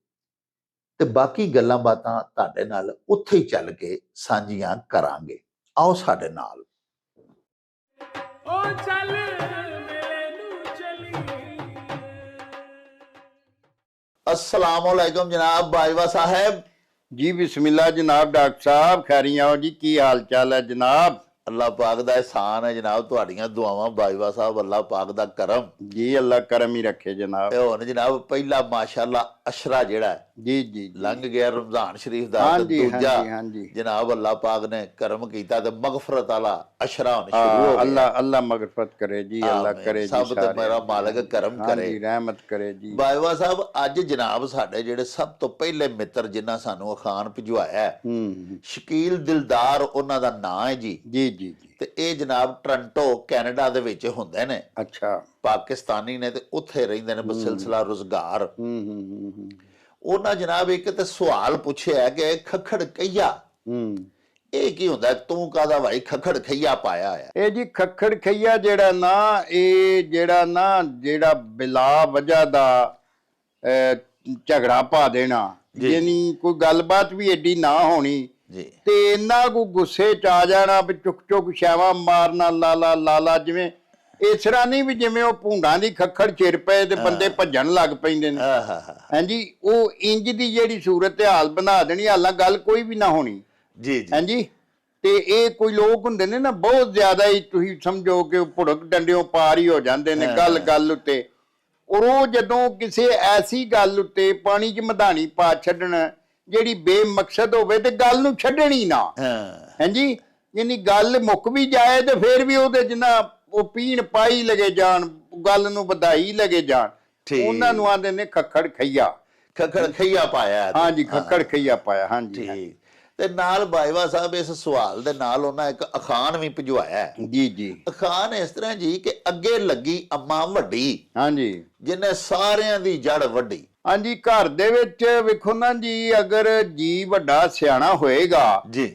[SPEAKER 1] ਤੇ ਬਾਕੀ ਗੱਲਾਂ ਬਾਤਾਂ ਤੁਹਾਡੇ ਨਾਲ ਉੱਥੇ ਹੀ ਚੱਲ ਕੇ ਸਾਂਝੀਆਂ ਕਰਾਂਗੇ। ਆਓ ਸਾਡੇ ਨਾਲ। अस्सलाम वालेकुम जनाब बाजवा साहब।
[SPEAKER 2] जी बिस्मिल्लाह जनाब। डॉक्टर साहब खैरियां हो जी, की हाल चाल है जनाब?
[SPEAKER 1] ਅੱਲਾਹ ਪਾਕ ਦਾ ਇਹਸਾਨ ਹੈ ਜਨਾਬ, ਤੁਹਾਡੀਆਂ ਦੁਆਵਾਂ ਬਾਜਵਾ ਸਾਹਿਬ, ਅੱਲਾਹ ਪਾਕ ਦਾ ਕਰਮ।
[SPEAKER 2] जी अल्लाह करम ही रखे जनाब।
[SPEAKER 1] ਇਹ ਹੁਣ ਜਨਾਬ ਪਹਿਲਾ ਮਾਸ਼ਾਅੱਲਾ ਅਸ਼ਰਾ ਜਿਹੜਾ ਹੈ
[SPEAKER 2] जी जी
[SPEAKER 1] ਲੰਘ ਗਿਆ ਰਮਜ਼ਾਨ ਸ਼ਰੀਫ ਦਾ,
[SPEAKER 2] हाँ
[SPEAKER 1] ਤੇ
[SPEAKER 2] जी हाँ
[SPEAKER 1] ਦੂਜਾ
[SPEAKER 2] जी हाँ जी
[SPEAKER 1] ਜਨਾਬ ਅੱਲਾਹ ਪਾਕ ਨੇ ਕਰਮ ਕੀਤਾ ਤੇ ਮਗਫਰਤ ਵਾਲਾ ਅਸ਼ਰਾ ਹੁਣ ਸ਼ੁਰੂ ਹੋ ਗਿਆ।
[SPEAKER 2] अल्लाह अल्लाह मगफरत करे जी, अल्लाह
[SPEAKER 1] ਆਮੀਨ।
[SPEAKER 2] करे जी,
[SPEAKER 1] ਸਭ ਤੇ ਮੇਰਾ ਮਾਲਕ ਕਰਮ
[SPEAKER 2] हाँ
[SPEAKER 1] ਕਰੇ।
[SPEAKER 2] जी रहमत करे जी।
[SPEAKER 1] ਬਾਜਵਾ ਸਾਹਿਬ, ਅੱਜ ਜਨਾਬ ਸਾਡੇ ਜਿਹੜੇ ਸਭ ਤੋਂ ਪਹਿਲੇ ਮਿੱਤਰ ਜਿਨ੍ਹਾਂ ਸਾਨੂੰ ਅਖਾਨ ਭਿਜਵਾਇਆ ਹੈ, ਸ਼ਕੀਲ ਦਿਲਦਾਰ ਉਹਨਾਂ ਦਾ ਨਾਂ ਹੈ ਜੀ।
[SPEAKER 2] जी जी जी।
[SPEAKER 1] ਤੇ ਇਹ ਜਨਾਬ ਟੋਰਾਂਟੋ ਕੈਨੇਡਾ ਦੇ ਵਿੱਚ ਹੁੰਦੇ ਨੇ,
[SPEAKER 2] अच्छा।
[SPEAKER 1] ਪਾਕਿਸਤਾਨੀ ਨੇ ਤੇ ਉੱਥੇ ਰਹਿੰਦੇ ਨੇ ਬਸਿਲਸਿਲਾ ਰੁਜ਼ਗਾਰ। ਉਹਨਾਂ ਜਨਾਬ ਇੱਕ ਤੇ ਸਵਾਲ ਪੁੱਛਿਆ ਕਿ ਖੱਖੜ ਕਈਆ ਇਹ ਕੀ ਹੁੰਦਾ? ਤੂੰ ਕਾਹਦਾ ਭਾਈ ਖੱਖੜ ਖਈਆ ਪਾਇਆ ਆ?
[SPEAKER 2] ਇਹ ਜੀ ਖੱਖੜ ਖਈਆ ਜਿਹੜਾ ਨਾ, ਇਹ ਜਿਹੜਾ ਬਿਲਾ ਵਜ੍ਹਾ ਦਾ ਝਗੜਾ ਪਾ ਦੇਣਾ, ਯਾਨੀ ਕੋਈ ਗੱਲਬਾਤ ਵੀ ਐਡੀ ਨਾ ਹੋਣੀ
[SPEAKER 1] ਜੀ,
[SPEAKER 2] ਤੇ ਇੰਨਾ ਕੋ ਗੁੱਸੇ ਚ ਆ ਜਾਣਾ ਵੀ ਚੁੱਕ ਚੁੱਕ ਛਾਵਾਂ ਮਾਰਨਾ, ਲਾਲਾ ਲਾਲਾ, ਜਿਵੇਂ ਇਸ ਤਰ੍ਹਾਂ ਨਹੀਂ ਵੀ ਜਿਵੇਂ ਉਹ ਭੂੰਡਾਂ ਦੀ ਖੱਖੜ ਚਿਰ ਪਏ ਤੇ ਬੰਦੇ ਭੱਜਣ ਲੱਗ ਪੈਂਦੇ ਨੇ। ਹਾਂਜੀ, ਉਹ ਇੰਜ ਦੀ ਜਿਹੜੀ ਸੂਰਤ ਹਾਲ ਬਣਾ ਦੇਣੀ, ਹਾਲਾਂ ਗੱਲ ਕੋਈ ਵੀ ਨਾ ਹੋਣੀ
[SPEAKER 1] ਜੀ ਜੀ।
[SPEAKER 2] ਹਾਂਜੀ। ਤੇ ਇਹ ਕੋਈ ਲੋਕ ਹੁੰਦੇ ਨੇ ਨਾ ਬਹੁਤ ਜ਼ਿਆਦਾ ਹੀ, ਤੁਸੀਂ ਸਮਝੋ ਕਿ ਭੁੜਕ ਡੰਡਿਓ ਪਾਰ ਹੀ ਹੋ ਜਾਂਦੇ ਨੇ ਗੱਲ ਉੱਤੇ। ਔਰ ਉਹ ਜਦੋਂ ਕਿਸੇ ਐਸੀ ਗੱਲ ਉੱਤੇ ਪਾਣੀ 'ਚ ਮਧਾਣੀ ਪਾ ਛੱਡਣ ਜਿਹੜੀ ਬੇਮਕਸਦ ਹੋਵੇ ਤੇ ਗੱਲ ਨੂੰ ਛੱਡਣੀ ਨਾ। ਹਾਂਜੀ, ਯਾਨੀ ਗੱਲ ਮੁੱਕ ਵੀ ਜਾਏ ਤੇ ਫੇਰ ਵੀ ਉਹਦੇ ਜਿੰਨਾ ਉਹ ਪੀਣ ਪਾਈ ਲਗੇ ਜਾਣ, ਗੱਲ ਨੂੰ ਵਧਾਈ ਲਗੇ ਜਾਣ, ਉਹਨਾਂ ਨੂੰ ਆਂਦੇ ਨੇ ਖੱਖੜ ਖਈਆ।
[SPEAKER 1] ਖੱਖੜ ਖਈਆ ਪਾਇਆ।
[SPEAKER 2] ਹਾਂਜੀ, ਖੱਖੜ ਖਈਆ ਪਾਇਆ। ਹਾਂਜੀ
[SPEAKER 1] ਠੀਕ। ਤੇ ਨਾਲ ਬਾਜਵਾ ਸਾਹਿਬ ਇਸ ਸਵਾਲ ਦੇ ਨਾਲ ਉਹਨਾਂ ਇੱਕ ਅਖਾਨ ਵੀ ਭਿਜਵਾਇਆ ਹੈ।
[SPEAKER 2] ਜੀ ਜੀ।
[SPEAKER 1] ਅਖਾਨ ਇਸ ਤਰ੍ਹਾਂ ਜੀ ਕਿ ਅੱਗੇ ਲੱਗੀ ਅੰਮਾ ਵੱਡੀ, ਹਾਂਜੀ, ਜਿਹਨੇ ਸਾਰਿਆਂ ਦੀ ਜੜ ਵੱਡੀ।
[SPEAKER 2] ਹਾਂਜੀ, ਘਰ ਦੇ ਵਿੱਚ ਵੇਖੋ ਨਾ ਜੀ, ਅਗਰ ਜੀ ਵੱਡਾ ਸਿਆਣਾ ਹੋਏਗਾ
[SPEAKER 1] ਜੀ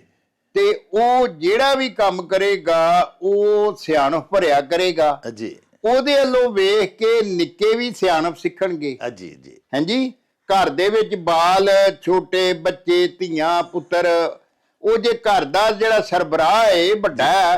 [SPEAKER 2] ਤੇ ਉਹ ਜਿਹੜਾ ਵੀ ਕੰਮ ਕਰੇਗਾ ਉਹ ਸਿਆਣਪ ਭਰਿਆ ਕਰੇਗਾ
[SPEAKER 1] ਜੀ।
[SPEAKER 2] ਉਹਦੇ ਵੱਲੋਂ ਵੇਖ ਕੇ ਨਿੱਕੇ ਵੀ ਸਿਆਣਪ ਸਿੱਖਣਗੇ।
[SPEAKER 1] ਜੀ ਜੀ।
[SPEAKER 2] ਹਾਂਜੀ, ਘਰ ਦੇ ਵਿੱਚ ਬਾਲ ਛੋਟੇ ਬੱਚੇ, ਧੀਆਂ ਪੁੱਤਰ, ਉਹ ਜੇ ਘਰ ਦਾ ਜਿਹੜਾ ਸਰਬਰਾਹ ਹੈ ਵੱਡਾ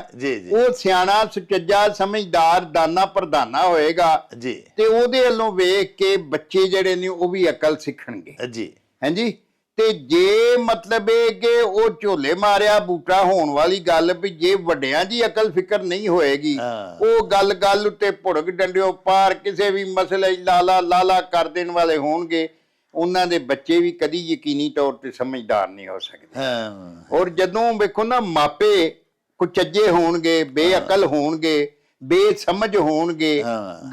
[SPEAKER 2] ਉਹ ਸਿਆਣਾ ਸੁਚੱਜਾ ਸਮਝਦਾਰ ਦਾਨਾ ਪ੍ਰਧਾਨਾ ਹੋਏਗਾ ਜੀ, ਤੇ ਉਹਦੇ ਵੱਲੋਂ ਵੇਖ ਕੇ ਬੱਚੇ ਜਿਹੜੇ ਨੇ ਉਹ ਵੀ ਅਕਲ ਸਿੱਖਣਗੇ ਜੀ। ਹਾਂਜੀ, ਤੇ ਜੇ ਮਤਲਬ ਇਹ ਕਿ ਉਹ ਝੋਲੇ ਮਾਰਿਆ ਬੂਟਾ ਹੋਣ ਵਾਲੀ ਗੱਲ ਵੀ ਜੇ ਵੱਡਿਆਂ ਦੀ ਅਕਲ ਫਿਕਰ ਨਹੀਂ ਹੋਏਗੀ, ਉਹ ਗੱਲ ਉੱਤੇ ਭੁੜਕ ਡੰਡਿਓ ਪਾਰ ਕਿਸੇ ਵੀ ਮਸਲੇ ਲਾਲਾ ਕਰ ਦੇਣ ਵਾਲੇ ਹੋਣਗੇ, ਉਹਨਾਂ ਦੇ ਬੱਚੇ ਵੀ ਕਦੀ ਯਕੀਨੀ ਤੌਰ ਤੇ ਸਮਝਦਾਰ ਨਹੀਂ ਹੋ ਸਕਦੇ। ਔਰ ਜਦੋਂ ਵੇਖੋ ਨਾ ਮਾਪੇ ਕੁਚੱਜੇ ਹੋਣਗੇ, ਬੇਅਕਲ ਹੋਣਗੇ, ਬੇਸਮਝ ਹੋਣਗੇ,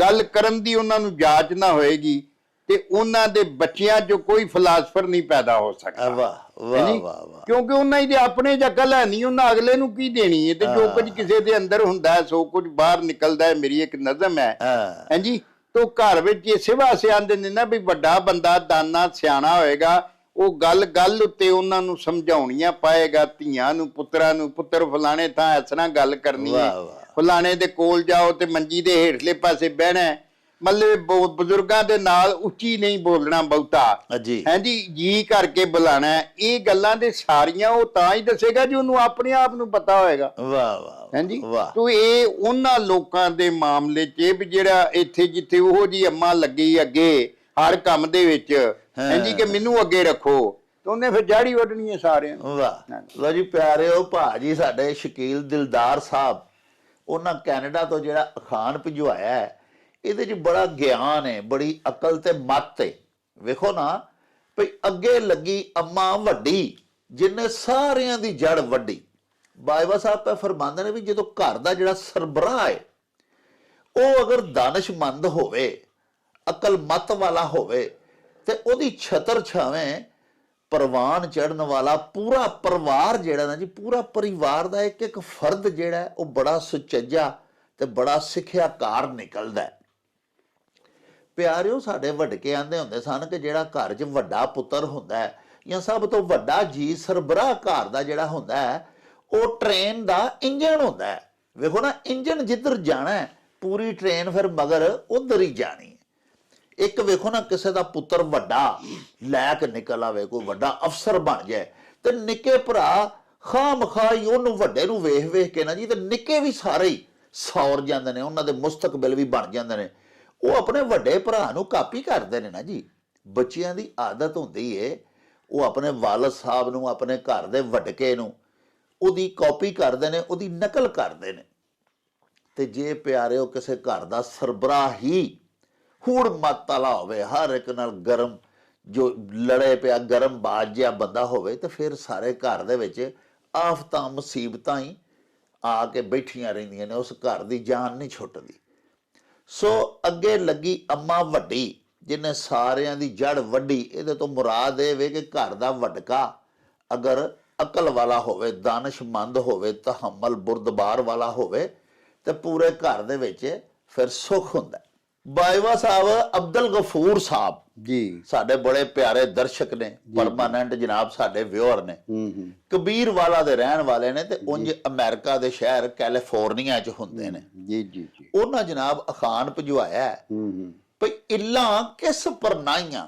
[SPEAKER 2] ਗੱਲ ਕਰਨ ਦੀ ਉਹਨਾਂ ਨੂੰ ਜਾਚ ਨਾ ਹੋਏਗੀ, ਤੇ ਉਹਨਾਂ ਦੇ ਬੱਚਿਆਂ 'ਚੋਂ ਕੋਈ ਫਿਲਾਸਫਰ ਨਹੀਂ ਪੈਦਾ ਹੋ ਸਕਦਾ।
[SPEAKER 1] ਵਾਹ ਵਾਹ ਵਾਹ।
[SPEAKER 2] ਕਿਉਂਕਿ ਉਹਨਾਂ ਦੀ ਆਪਣੇ ਚ ਅਕਲ ਹੈ ਨਹੀਂ, ਉਹਨਾਂ ਅਗਲੇ ਨੂੰ ਕੀ ਦੇਣੀ ਹੈ। ਤੇ ਜੋ ਕੁਝ ਕਿਸੇ ਦੇ ਅੰਦਰ ਹੁੰਦਾ ਹੈ ਸੋ ਕੁਝ ਬਾਹਰ ਨਿਕਲਦਾ ਹੈ, ਮੇਰੀ ਇੱਕ ਨਜ਼ਮ ਹੈ। ਹਾਂਜੀ, ਤੋ ਘਰ ਵਿੱਚ ਇਸੇ ਵਾਸਤੇ ਆਂਦੇ ਨੇ ਨਾ ਵੀ ਵੱਡਾ ਬੰਦਾ ਦਾਨਾ ਸਿਆਣਾ ਹੋਏਗਾ, ਉਹ ਗੱਲ ਉੱਤੇ ਉਹਨਾਂ ਨੂੰ ਸਮਝਾਉਣੀਆਂ ਪਾਏਗਾ, ਧੀਆਂ ਨੂੰ ਪੁੱਤਰਾਂ ਨੂੰ, ਪੁੱਤਰ ਫਲਾਣੇ ਥਾਂ ਇਸ ਤਰ੍ਹਾਂ ਗੱਲ ਕਰਨੀ ਹੈ, ਫਲਾਣੇ ਦੇ ਕੋਲ ਜਾਓ ਤੇ ਮੰਜੀ ਦੇ ਹੇਠਲੇ ਪਾਸੇ ਬਹਿਣਾ, ਮਤਲਬ ਬਜ਼ੁਰਗਾਂ ਦੇ ਨਾਲ ਉੱਚੀ ਨਹੀਂ ਬੋਲਣਾ ਬਹੁਤਾ, ਹਾਂਜੀ ਜੀ ਕਰਕੇ ਬੁਲਾਣਾ। ਇਹ ਗੱਲਾਂ ਦੇ ਸਾਰੀਆਂ ਉਹ ਤਾਂ ਹੀ ਦੱਸੇਗਾ ਜੇ ਉਹਨੂੰ ਆਪਣੇ ਆਪ ਨੂੰ ਪਤਾ ਹੋਏਗਾ।
[SPEAKER 1] ਵਾਹ ਵਾਹ,
[SPEAKER 2] ਹਾਂਜੀ। ਤੋ ਇਹ ਉਹਨਾਂ ਲੋਕਾਂ ਦੇ ਮਾਮਲੇ 'ਚ ਵੀ ਜਿਹੜਾ ਇੱਥੇ ਜਿੱਥੇ ਉਹੋ ਜੀ ਅੰਮਾ ਲੱਗੀ ਅੱਗੇ ਹਰ ਕੰਮ ਦੇ ਵਿੱਚ, ਹਾਂਜੀ ਕਿ ਮੈਨੂੰ ਅੱਗੇ ਰੱਖੋ, ਤੇ ਉਹਨੇ ਫਿਰ ਜਾੜੀ ਵੱਢਣੀ ਹੈ ਸਾਰਿਆਂ ਨੂੰ।
[SPEAKER 1] ਵਾਹ। ਲੋ ਜੀ ਪਿਆਰਿਓ, ਭਾਜੀ ਸਾਡੇ ਸ਼ਕੀਲ ਦਿਲਦਾਰ ਸਾਹਿਬ, ਉਹਨਾਂ ਕੈਨੇਡਾ ਤੋਂ ਜਿਹੜਾ ਅਖਾਣ ਭਿਜਵਾਇਆ ਹੈ, ਇਹਦੇ 'ਚ ਬੜਾ ਗਿਆਨ ਹੈ, ਬੜੀ ਅਕਲ ਤੇ ਮੱਤ ਹੈ। ਵੇਖੋ ਨਾ ਭਈ ਅੱਗੇ ਲੱਗੀ ਅੰਮਾ ਵੱਡੀ, ਜਿਹਨੇ ਸਾਰਿਆਂ ਦੀ ਜੜ ਵੱਢੀ। ਬਾਜਵਾ ਸਾਹਿਬ ਤਾਂ ਫਰਮਾਉਂਦੇ ਨੇ ਵੀ ਜਦੋਂ ਘਰ ਦਾ ਜਿਹੜਾ ਸਰਬਰਾਹ ਹੈ ਉਹ ਅਗਰ ਦਾਨਸ਼ਮੰਦ ਹੋਵੇ, ਅਕਲ ਮੱਤ ਵਾਲਾ ਹੋਵੇ, ਤੇ ਉਹਦੀ ਛਤਰ ਛਾਵੇਂ ਪ੍ਰਵਾਨ ਚੜਨ ਵਾਲਾ ਪੂਰਾ ਪਰਿਵਾਰ ਜਿਹੜਾ ਨਾ ਜੀ, ਪੂਰਾ ਪਰਿਵਾਰ ਦਾ ਇੱਕ ਇੱਕ ਫਰਦ ਜਿਹੜਾ ਉਹ ਬੜਾ ਸੁਚੱਜਾ ਤੇ ਬੜਾ ਸਿੱਖਿਆਕਾਰ ਨਿਕਲਦਾ ਹੈ। ਪਿਆਰਿਓ, ਸਾਡੇ ਵੱਡਕੇ ਆਂਦੇ ਹੁੰਦੇ ਸਨ ਕਿ ਜਿਹੜਾ ਘਰ 'ਚ ਵੱਡਾ ਪੁੱਤਰ ਹੁੰਦਾ ਹੈ ਜਾਂ ਸਭ ਤੋਂ ਵੱਡਾ ਜੀ ਸਰਬਰਾਹ ਘਰ ਦਾ ਜਿਹੜਾ ਹੁੰਦਾ ਹੈ, ਉਹ ਟ੍ਰੇਨ ਦਾ ਇੰਜਣ ਹੁੰਦਾ ਹੈ। ਵੇਖੋ ਨਾ, ਇੰਜਣ ਜਿੱਧਰ ਜਾਣਾ ਹੈ ਪੂਰੀ ਟ੍ਰੇਨ ਫਿਰ ਮਗਰ ਉਧਰ ਹੀ ਜਾਣੀ ਹੈ। ਇੱਕ ਵੇਖੋ ਨਾ, ਕਿਸੇ ਦਾ ਪੁੱਤਰ ਵੱਡਾ ਲੈ ਕੇ ਨਿਕਲ ਆਵੇ, ਕੋਈ ਵੱਡਾ ਅਫਸਰ ਬਣ ਜਾਏ, ਤੇ ਨਿੱਕੇ ਭਰਾ ਖਾਮਖਾਈ ਉਹਨੂੰ ਵੱਡੇ ਨੂੰ ਵੇਖ ਵੇਖ ਕੇ ਨਾ ਜੀ, ਤੇ ਨਿੱਕੇ ਵੀ ਸਾਰੇ ਹੀ ਸੌਰ ਜਾਂਦੇ ਨੇ, ਉਹਨਾਂ ਦੇ ਮੁਸਤਕਬਲ ਵੀ ਬਣ ਜਾਂਦੇ ਨੇ। ਉਹ ਆਪਣੇ ਵੱਡੇ ਭਰਾ ਨੂੰ ਕਾਪੀ ਕਰਦੇ ਨੇ ਨਾ ਜੀ। ਬੱਚਿਆਂ ਦੀ ਆਦਤ ਹੁੰਦੀ ਏ, ਉਹ ਆਪਣੇ ਵਾਲਦ ਸਾਹਿਬ ਨੂੰ, ਆਪਣੇ ਘਰ ਦੇ ਵੱਡਕੇ ਨੂੰ ਉਹਦੀ ਕਾਪੀ ਕਰਦੇ ਨੇ, ਉਹਦੀ ਨਕਲ ਕਰਦੇ ਨੇ। ਤੇ ਜੇ ਪਿਆਰਿਓ ਕਿਸੇ ਘਰ ਦਾ ਸਰਬਰਾਹ ਹੀ ਹੂੜ ਮੱਤ ਵਾਲਾ ਹੋਵੇ, ਹਰ ਇੱਕ ਨਾਲ ਗਰਮ, ਜੋ ਲੜੇ ਪਿਆ ਗਰਮ ਬਾਜ ਜਿਹਾ ਬੰਦਾ ਹੋਵੇ, ਤੇ ਫਿਰ ਸਾਰੇ ਘਰ ਦੇ ਵਿੱਚ ਆਫਤਾਂ ਮੁਸੀਬਤਾਂ ਹੀ ਆ ਕੇ ਬੈਠੀਆਂ ਰਹਿੰਦੀਆਂ ਨੇ, ਉਸ ਘਰ ਦੀ ਜਾਨ ਨਹੀਂ ਛੁੱਟਦੀ। ਸੋ ਅੱਗੇ ਲੱਗੀ ਅੰਮਾ ਵੱਡੀ, ਜਿਹਨੇ ਸਾਰਿਆਂ ਦੀ ਜੜ ਵੱਢੀ। ਇਹਦੇ ਤੋਂ ਮੁਰਾਦ ਇਹ ਵੇ ਕਿ ਘਰ ਦਾ ਵੱਡਕਾ ਅਗਰ ਅਕਲ ਵਾਲਾ ਹੋਵੇ, ਦਾਨਸ਼ਮੰਦ ਹੋਵੇ, ਤਹਮਲ ਬੁਰਦਬਾਰ ਵਾਲਾ ਹੋਵੇ, ਤੇ ਪੂਰੇ ਘਰ ਦੇ ਵਿੱਚ ਫਿਰ ਸੁੱਖ ਹੁੰਦਾ। ਬਾਜਵਾ ਸਾਹਿਬ ਅਬਦੁਲ ਗਫੂਰ ਸਾਹਿਬ ਜੀ ਸਾਡੇ ਬੜੇ ਪਿਆਰੇ ਦਰਸ਼ਕ ਨੇ, ਪਰਮਾਨੈਂਟ ਜਨਾਬ ਸਾਡੇ ਵਿਊਅਰ ਨੇ, ਕਬੀਰ ਵਾਲਾ ਦੇ ਰਹਿਣ ਵਾਲੇ ਨੇ, ਤੇ ਉਂਝ ਅਮਰੀਕਾ ਦੇ ਸ਼ਹਿਰ ਕੈਲੀਫੋਰਨੀਆ 'ਚ ਹੁੰਦੇ ਨੇ ਜੀ ਜੀ ਜੀ। ਉਹਨਾਂ ਜਨਾਬ ਅਖਾਣ ਭਿਜਵਾਇਆ ਭਈ ਇੱਲਾਂ ਕਿਸ ਪਰਨਾਈਆਂ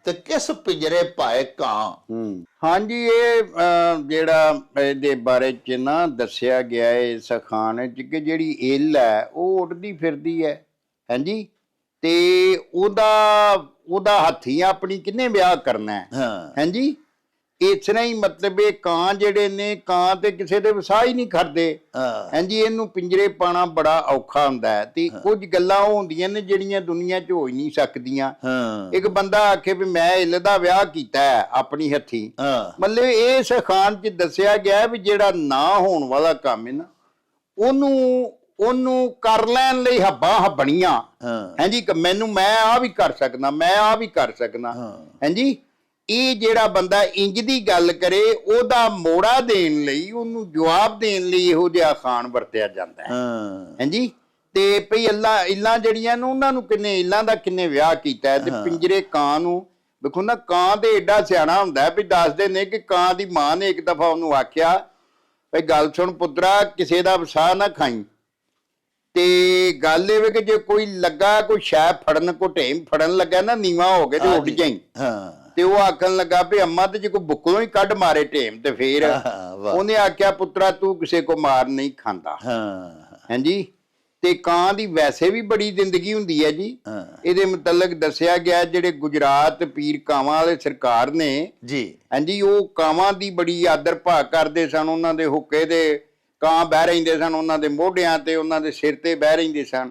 [SPEAKER 1] ਤੇ ਕਿਸ ਪਿੰਜਰੇ ਪਾਏ ਕਾਂ।
[SPEAKER 2] ਹਾਂਜੀ, ਇਹ ਜਿਹੜਾ ਇਹਦੇ ਬਾਰੇ 'ਚ ਨਾ ਦੱਸਿਆ ਗਿਆ ਹੈ ਇਸ ਅਖਾਣ 'ਚ ਕਿ ਜਿਹੜੀ ਇੱਲ ਹੈ ਉਹ ਉੱਡਦੀ ਫਿਰਦੀ ਹੈ, ਹਾਂਜੀ, ਤੇ ਉਹਦਾ ਹੱਥੀ ਆਪਣੀ ਕਿੰਨੇ ਵਿਆਹ ਕਰਨਾ ਹੈ, ਹਾਂਜੀ। ਇਸ ਤਰ੍ਹਾਂ ਹੀ ਮਤਲਬ ਇਹ ਕਾਂ ਜਿਹੜੇ ਨੇ, ਕਾਂ ਤੇ ਕਿਸੇ ਦੇ ਵਸਾ ਹੀ ਨਹੀਂ ਕਰਦੇ, ਹਾਂਜੀ। ਇਹਨੂੰ ਪਿੰਜਰੇ ਪਾਣਾ ਬੜਾ ਔਖਾ ਹੁੰਦਾ ਹੈ, ਤੇ ਕੁਝ ਗੱਲਾਂ ਉਹ ਹੁੰਦੀਆਂ ਨੇ ਜਿਹੜੀਆਂ ਦੁਨੀਆ 'ਚ ਹੋ ਹੀ ਨਹੀਂ ਸਕਦੀਆਂ। ਇੱਕ ਬੰਦਾ ਆਖੇ ਵੀ ਮੈਂ ਇੱਲ ਦਾ ਵਿਆਹ ਕੀਤਾ ਹੈ ਆਪਣੀ ਹੱਥੀ, ਮਤਲਬ ਇਸ ਅਖਾਣ 'ਚ ਦੱਸਿਆ ਗਿਆ ਵੀ ਜਿਹੜਾ ਨਾ ਹੋਣ ਵਾਲਾ ਕੰਮ ਹੈ ਨਾ, ਉਹਨੂੰ ਕਰ ਲੈਣ ਲਈ ਹੱਬਾਂ ਹੱਬਣੀਆਂ, ਹਾਂਜੀ, ਮੈਂ ਆ ਵੀ ਕਰ ਸਕਦਾ, ਮੈਂ ਆ ਵੀ ਕਰ ਸਕਦਾ, ਹਾਂਜੀ। ਇਹ ਜਿਹੜਾ ਬੰਦਾ ਇੰਜ ਦੀ ਗੱਲ ਕਰੇ, ਉਹਦਾ ਮੋੜਾ ਦੇਣ ਲਈ, ਉਹਨੂੰ ਜਵਾਬ ਦੇਣ ਲਈ ਇਹੋ ਜਿਹਾ ਅਖਾਣ ਵਰਤਿਆ ਜਾਂਦਾ ਹੈ, ਹਾਂਜੀ। ਤੇ ਭਈ ਇੱਲਾਂ ਜਿਹੜੀਆਂ ਨੇ, ਉਹਨਾਂ ਨੂੰ ਇੱਲਾਂ ਦਾ ਕਿੰਨੇ ਵਿਆਹ ਕੀਤਾ ਹੈ। ਤੇ ਪਿੰਜਰੇ ਕਾਂ ਨੂੰ ਵੇਖੋ ਨਾ, ਕਾਂ ਤੇ ਏਡਾ ਸਿਆਣਾ ਹੁੰਦਾ ਵੀ ਦੱਸਦੇ ਨੇ ਕਿ ਕਾਂ ਦੀ ਮਾਂ ਨੇ ਇੱਕ ਦਫਾ ਉਹਨੂੰ ਆਖਿਆ ਭਈ ਗੱਲ ਸੁਣ ਪੁੱਤਰਾ, ਕਿਸੇ ਦਾ ਵਸਾ ਨਾ ਖਾਈ। ਤੇ ਗੱਲ ਇਹ ਵੇ ਕਿ ਜੇ ਕੋਈ ਲੱਗਾ, ਕੋਈ ਸ਼ੈ ਫੜਨ, ਕੋਈ ਢੇਮ ਫੜਨ ਲੱਗਾ ਨਾ ਨੀਵਾਂ ਹੋ ਕੇ, ਤੇ ਉੱਡ ਜਾਈ। ਤੇ ਉਹ ਆਖਣ ਲੱਗਾ ਵੀ ਅੰਮਾ, ਤੇ ਜੇ ਕੋਈ ਬੁੱਕਲੋਂ ਹੀ ਕੱਢ ਮਾਰੇ ਢੇਮ, ਤੇ ਫੇਰ ਉਹਨੇ ਆਖਿਆ ਪੁੱਤਰਾ ਤੂੰ ਕਿਸੇ ਕੋ ਮਾਰ ਨਹੀਂ ਖਾਂਦਾ, ਹਾਂਜੀ। ਤੇ ਕਾਂ ਦੀ ਵੈਸੇ ਵੀ ਬੜੀ ਜ਼ਿੰਦਗੀ ਹੁੰਦੀ ਹੈ ਜੀ।
[SPEAKER 1] ਹਾਂ
[SPEAKER 2] ਇਹਦੇ ਮੁਤਲਕ ਦੱਸਿਆ ਗਿਆ ਜਿਹੜੇ ਗੁਜਰਾਤ ਪੀਰ ਕਾਵਾਂ ਵਾਲੇ ਸਰਕਾਰ ਨੇ
[SPEAKER 1] ਜੀ
[SPEAKER 2] ਹਾਂਜੀ, ਉਹ ਕਾਵਾਂ ਦੀ ਬੜੀ ਆਦਰ ਭਾਅ ਕਰਦੇ ਸਨ। ਉਹਨਾਂ ਦੇ ਹੁੱਕੇ ਦੇ ਕਾਂ ਬਹਿ ਰਹਿੰਦੇ ਸਨ, ਉਹਨਾਂ ਦੇ ਮੋਢਿਆਂ ਤੇ, ਉਹਨਾਂ ਦੇ ਸਿਰ ਤੇ ਬਹਿ ਰਹਿੰਦੇ ਸਨ।